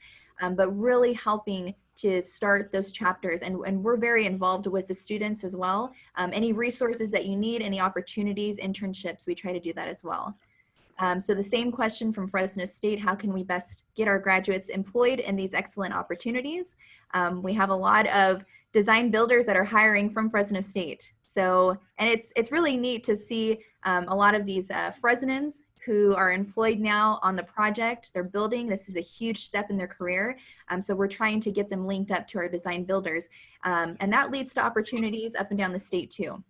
but really helping to start those chapters. And we're very involved with the students as well. Any resources that you need, any opportunities, internships, we try to do that as well. So the same question from Fresno State, how can we best get our graduates employed in these excellent opportunities? We have a lot of design builders that are hiring from Fresno State. So, and it's really neat to see a lot of these Fresnans who are employed now on the project. They're building. This is a huge step in their career. So we're trying to get them linked up to our design builders. And that leads to opportunities up and down the state too.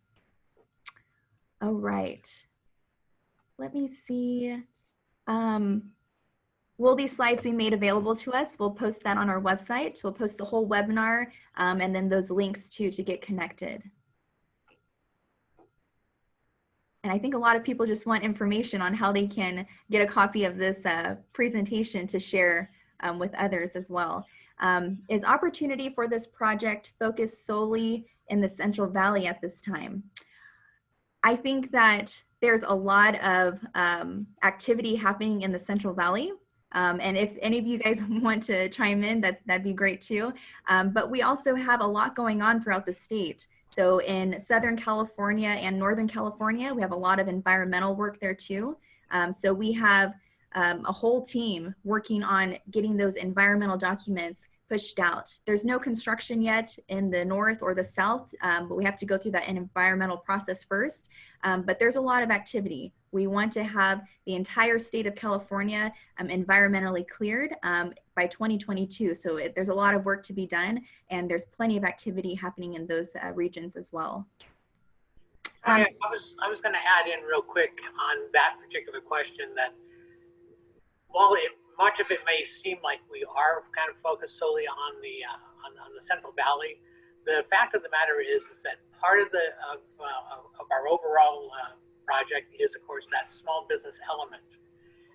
All right. Let me see. Will these slides be made available to us? We'll post that on our website. We'll post the whole webinar and then those links too to get connected. And I think a lot of people just want information on how they can get a copy of this presentation to share with others as well. Is opportunity for this project focused solely in the Central Valley at this time? I think that there's a lot of activity happening in the Central Valley. And if any of you guys want to chime in, that'd be great too. But we also have a lot going on throughout the state. So in Southern California and Northern California, we have a lot of environmental work there too. So we have a whole team working on getting those environmental documents pushed out. There's no construction yet in the north or the south, but we have to go through that environmental process first. But there's a lot of activity. We want to have the entire state of California environmentally cleared by 2022. So there's a lot of work to be done, and there's plenty of activity happening in those regions as well. I was going to add in real quick on that particular question that while much of it may seem like we are kind of focused solely on the Central Valley, the fact of the matter is that part of our overall project is, of course, that small business element.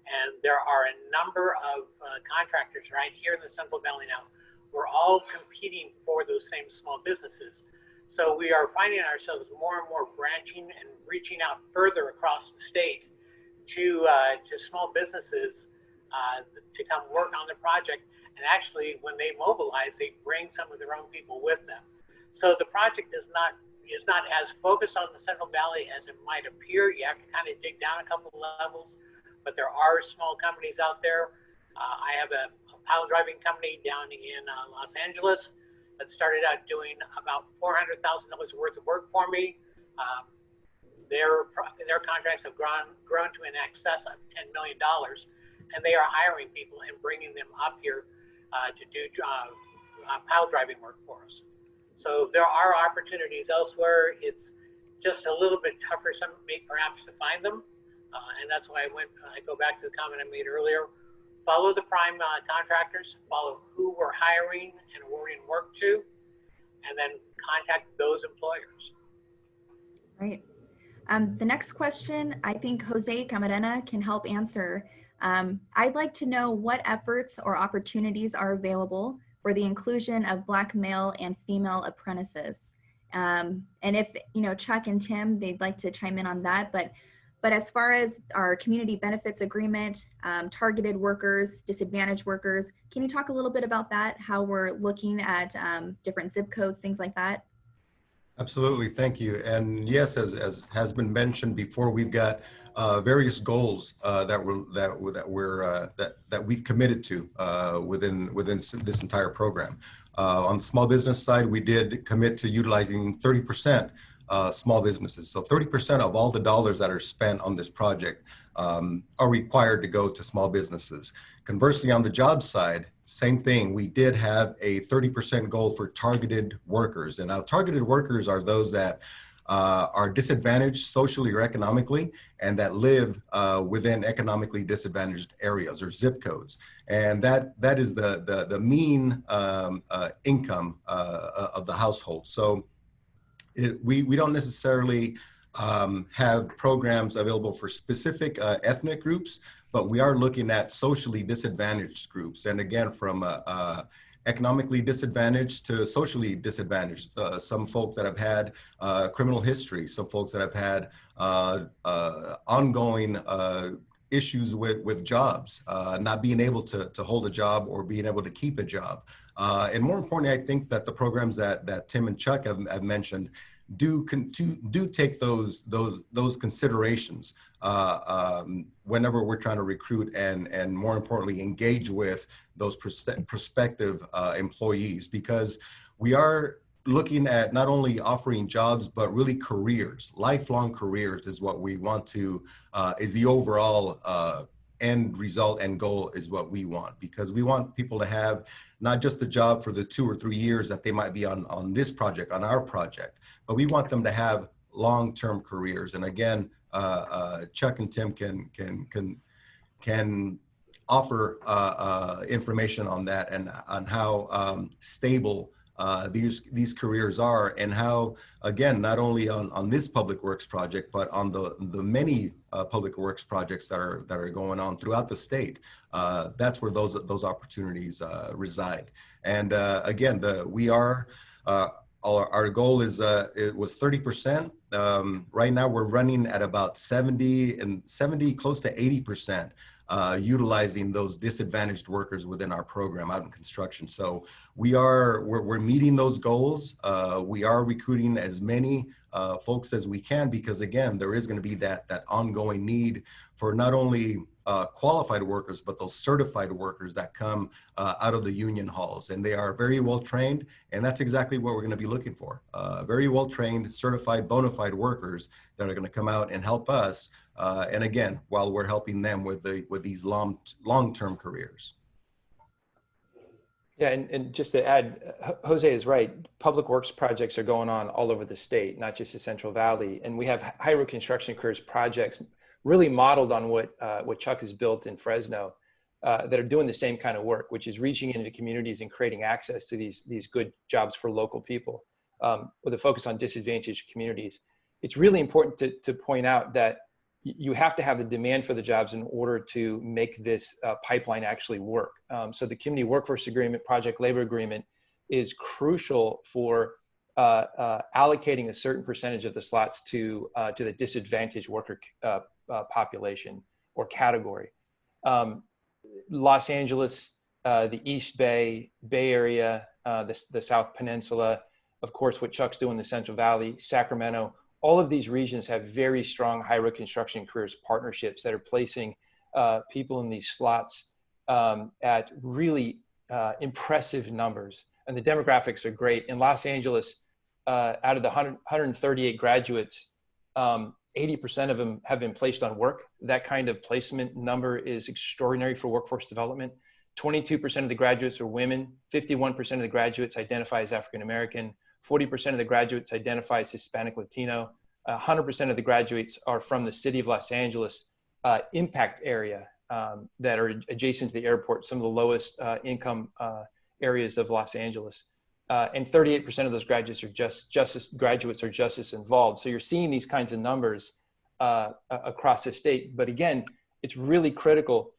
And there are a number of contractors right here in the Central Valley now. We're all competing for those same small businesses. So we are finding ourselves more and more branching and reaching out further across the state to small businesses to come work on the project. And actually, when they mobilize, they bring some of their own people with them. So the project is not as focused on the Central Valley as it might appear. You have to kind of dig down a couple of levels, but there are small companies out there. I have a pile driving company down in Los Angeles that started out doing about $400,000 worth of work for me. Their contracts have grown to in excess of $10 million, and they are hiring people and bringing them up here to do pile driving work for us. So there are opportunities elsewhere. It's just a little bit tougher, perhaps, to find them. And that's why I go back to the comment I made earlier. Follow the prime contractors, follow who we're hiring and awarding work to, and then contact those employers. Right. The next question, I think Jose Camarena can help answer. I'd like to know what efforts or opportunities are available for the inclusion of Black male and female apprentices. And if, Chuck and Tim, they'd like to chime in on that, but But as far as our community benefits agreement, targeted workers, disadvantaged workers, can you talk a little bit about that? How we're looking at different zip codes, things like that? Absolutely, thank you. And yes, as has been mentioned before, we've got various goals that we've committed to within this entire program. On the small business side, we did commit to utilizing 30% small businesses. So 30% of all the dollars that are spent on this project are required to go to small businesses. Conversely, on the job side, same thing. We did have a 30% goal for targeted workers. And now targeted workers are those that are disadvantaged socially or economically and that live within economically disadvantaged areas or zip codes. And that is the mean income of the household. So we don't necessarily have programs available for specific ethnic groups, but we are looking at socially disadvantaged groups. And again, from economically disadvantaged to socially disadvantaged. Some folks that have had criminal history, some folks that have had ongoing issues with jobs, not being able to hold a job or being able to keep a job. And more importantly, I think that the programs that Tim and Chuck have mentioned do take those considerations whenever we're trying to recruit and more importantly engage with those prospective employees, because we are looking at not only offering jobs but really careers. Lifelong careers is what we want to is the overall end result and goal is what we want, because we want people to have not just a job for the 2 or 3 years that they might be on this project, on our project, but we want them to have long-term careers. And again, Chuck and Tim can offer information on that and on how stable these careers are, and how, again, not only on this public works project, but on the many public works projects that are going on throughout the state. That's where those opportunities reside. And again, our goal is it was 30%. Right now we're running at about 70, close to 80%. Utilizing those disadvantaged workers within our program out in construction. So we're meeting those goals. We are recruiting as many folks as we can, because again, there is going to be that ongoing need for not only qualified workers, but those certified workers that come out of the union halls, and they are very well trained. And that's exactly what we're going to be looking for. Very well trained, certified, bona fide workers that are going to come out and help us. And again, while we're helping them with these long-term careers. Yeah, and just to add, Jose is right. Public works projects are going on all over the state, not just the Central Valley. And we have high road construction careers projects really modeled on what Chuck has built in Fresno that are doing the same kind of work, which is reaching into communities and creating access to these good jobs for local people with a focus on disadvantaged communities. It's really important to point out that you have to have the demand for the jobs in order to make this pipeline actually work. So the community workforce agreement, project labor agreement is crucial for allocating a certain percentage of the slots to the disadvantaged worker population or category. Los Angeles, the East Bay, Bay Area, the South Peninsula, of course, what Chuck's doing in the Central Valley, Sacramento, all of these regions have very strong high road construction careers partnerships that are placing people in these slots at really impressive numbers. And the demographics are great. In Los Angeles, out of the 138 graduates, 80% of them have been placed on work. That kind of placement number is extraordinary for workforce development. 22% of the graduates are women. 51% of the graduates identify as African American. 40% of the graduates identify as Hispanic Latino. 100% of the graduates are from the city of Los Angeles impact area that are adjacent to the airport, some of the lowest income areas of Los Angeles. And 38% of those graduates are just as involved. So you're seeing these kinds of numbers across the state. But again, it's really critical.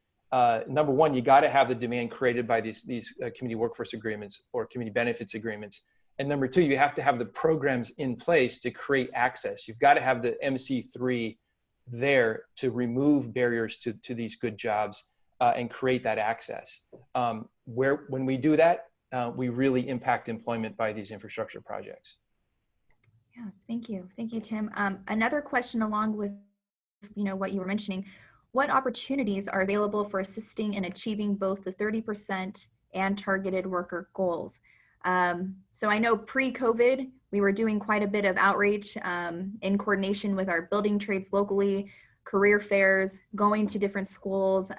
Number one, you got to have the demand created by these community workforce agreements or community benefits agreements. And number two, you have to have the programs in place to create access. You've got to have the MC3 there to remove barriers to these good jobs and create that access. When we do that, we really impact employment by these infrastructure projects. Yeah, thank you. Thank you, Tim. Another question along with what you were mentioning, what opportunities are available for assisting in achieving both the 30% and targeted worker goals? So I know pre-COVID, we were doing quite a bit of outreach in coordination with our building trades locally, career fairs, going to different schools,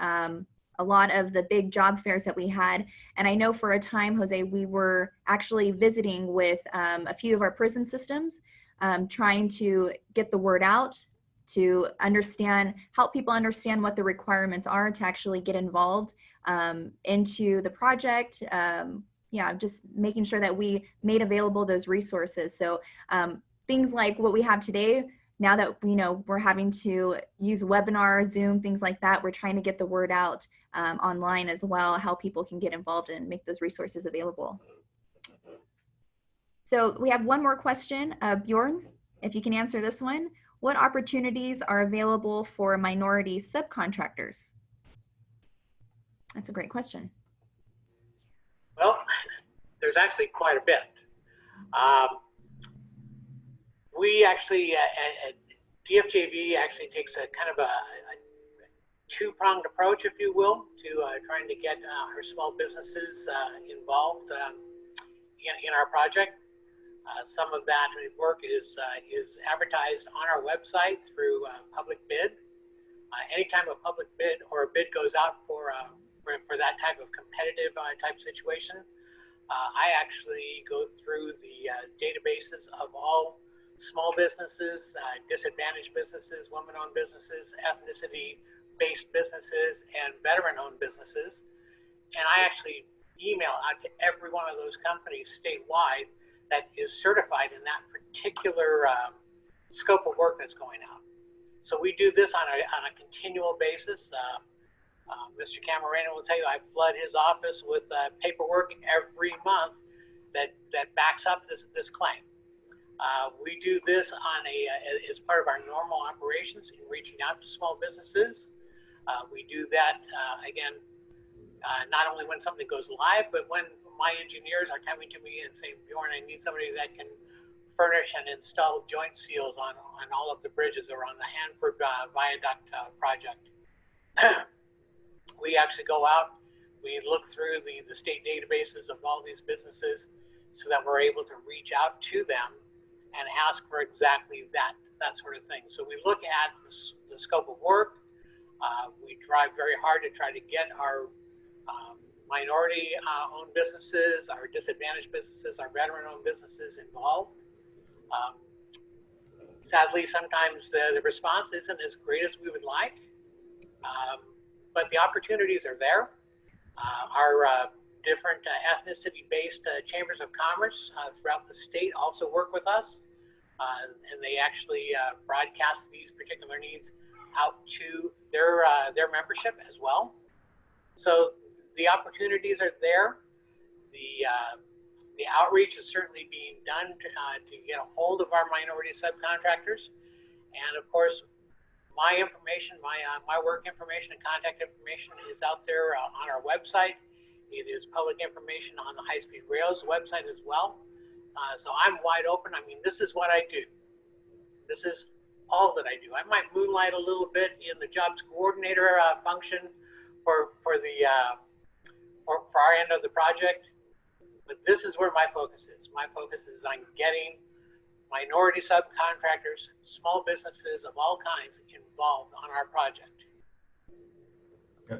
a lot of the big job fairs that we had. And I know for a time, Jose, we were actually visiting with a few of our prison systems, trying to get the word out, to help people understand what the requirements are to actually get involved into the project. Just making sure that we made available those resources. So things like what we have today, now that we're having to use webinar, Zoom, things like that, we're trying to get the word out online as well, how people can get involved and make those resources available. So we have one more question. Bjorn, if you can answer this one. What opportunities are available for minority subcontractors? That's a great question. Well, there's actually quite a bit. We actually, at DFJV actually takes a kind of a two-pronged approach, if you will, to trying to get our small businesses involved in our project. Some of that work is advertised on our website through public bid. Anytime a public bid or a bid goes out for that type of competitive type situation, I actually go through the databases of all small businesses, disadvantaged businesses, women-owned businesses, ethnicity-based businesses, and veteran-owned businesses. And I actually email out to every one of those companies statewide that is certified in that particular scope of work that's going out. So we do this on a continual basis. Mr. Camarena will tell you I flood his office with paperwork every month that backs up this claim. We do this as part of our normal operations in reaching out to small businesses. We do that again, not only when something goes live, but when my engineers are coming to me and saying, Bjorn, I need somebody that can furnish and install joint seals on all of the bridges or on the Hanford Viaduct project. We actually go out, we look through the state databases of all these businesses so that we're able to reach out to them and ask for exactly that sort of thing. So we look at the scope of work. We drive very hard to try to get our minority-owned businesses, our disadvantaged businesses, our veteran-owned businesses involved. Sadly, sometimes the response isn't as great as we would like, but the opportunities are there. Our different ethnicity-based chambers of commerce throughout the state also work with us, and they actually broadcast these particular needs out to their membership as well. So the opportunities are there. The outreach is certainly being done to get a hold of our minority subcontractors, and of course, my information, my work information and contact information is out there on our website. It is public information on the High Speed Rail's website as well. So I'm wide open. I mean, this is what I do. This is all that I do. I might moonlight a little bit in the jobs coordinator function for our end of the project, but this is where my focus is. My focus is on getting minority subcontractors, small businesses of all kinds involved on our project.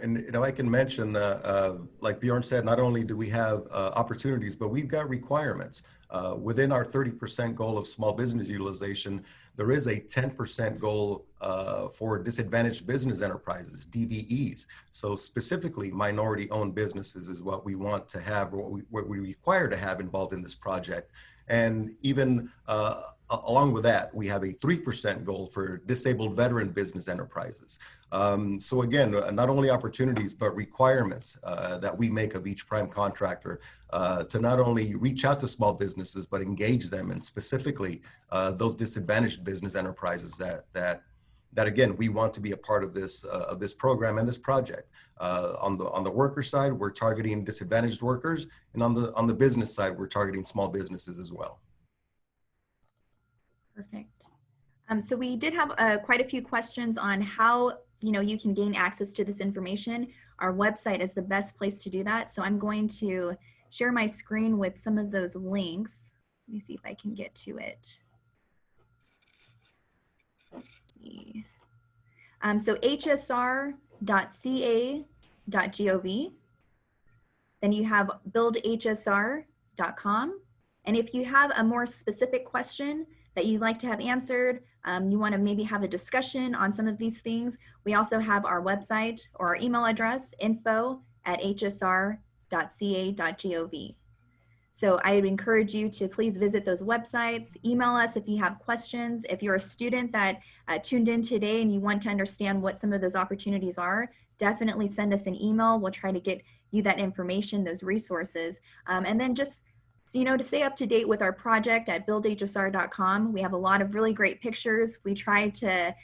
And I can mention, like Bjorn said, not only do we have opportunities, but we've got requirements. Within our 30% goal of small business utilization, there is a 10% goal for disadvantaged business enterprises, DBEs. So specifically, minority-owned businesses is what we want to have, or what we require to have involved in this project. And even along with that, we have a 3% goal for disabled veteran business enterprises. So again, not only opportunities, but requirements that we make of each prime contractor to not only reach out to small businesses, but engage them, and specifically those disadvantaged business enterprises that that again, we want to be a part of this program and this project. On the worker side, we're targeting disadvantaged workers, and on the business side, we're targeting small businesses as well. Perfect. So we did have quite a few questions on how you can gain access to this information. Our website is the best place to do that. So I'm going to share my screen with some of those links. Let me see if I can get to it. Let's see. So hsr.ca.gov. Then you have buildhsr.com. And if you have a more specific question that you'd like to have answered, you want to maybe have a discussion on some of these things, we also have our website or our email address, info@hsr.ca.gov. So I would encourage you to please visit those websites, email us if you have questions. If you're a student that tuned in today and you want to understand what some of those opportunities are, definitely send us an email. We'll try to get you that information, those resources. And then just, to stay up to date with our project at buildhsr.com, we have a lot of really great pictures. We try to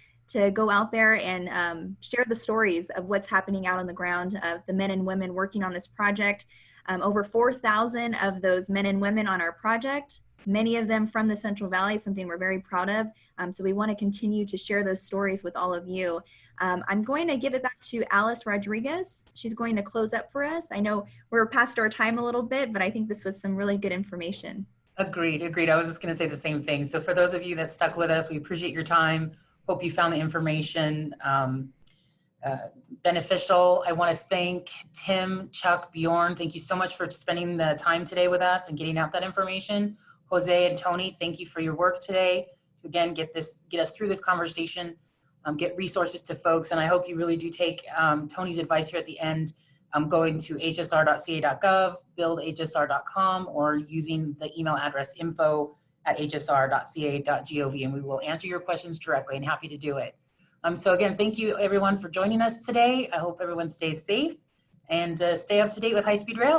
go out there and share the stories of what's happening out on the ground of the men and women working on this project. Over 4,000 of those men and women on our project, many of them from the Central Valley, something we're very proud of. So we want to continue to share those stories with all of you. I'm going to give it back to Alice Rodriguez. She's going to close up for us. I know we're past our time a little bit, but I think this was some really good information. Agreed. I was just going to say the same thing. So for those of you that stuck with us, we appreciate your time. Hope you found the information beneficial. I want to thank Tim, Chuck, Bjorn. Thank you so much for spending the time today with us and getting out that information. Jose and Tony, thank you for your work today. Again, get us through this conversation, get resources to folks. And I hope you really do take Tony's advice here at the end, going to hsr.ca.gov, buildhsr.com, or using the email address info@hsr.ca.gov, and we will answer your questions directly, and happy to do it. So again, thank you everyone for joining us today. I hope everyone stays safe and stay up to date with high-speed rail.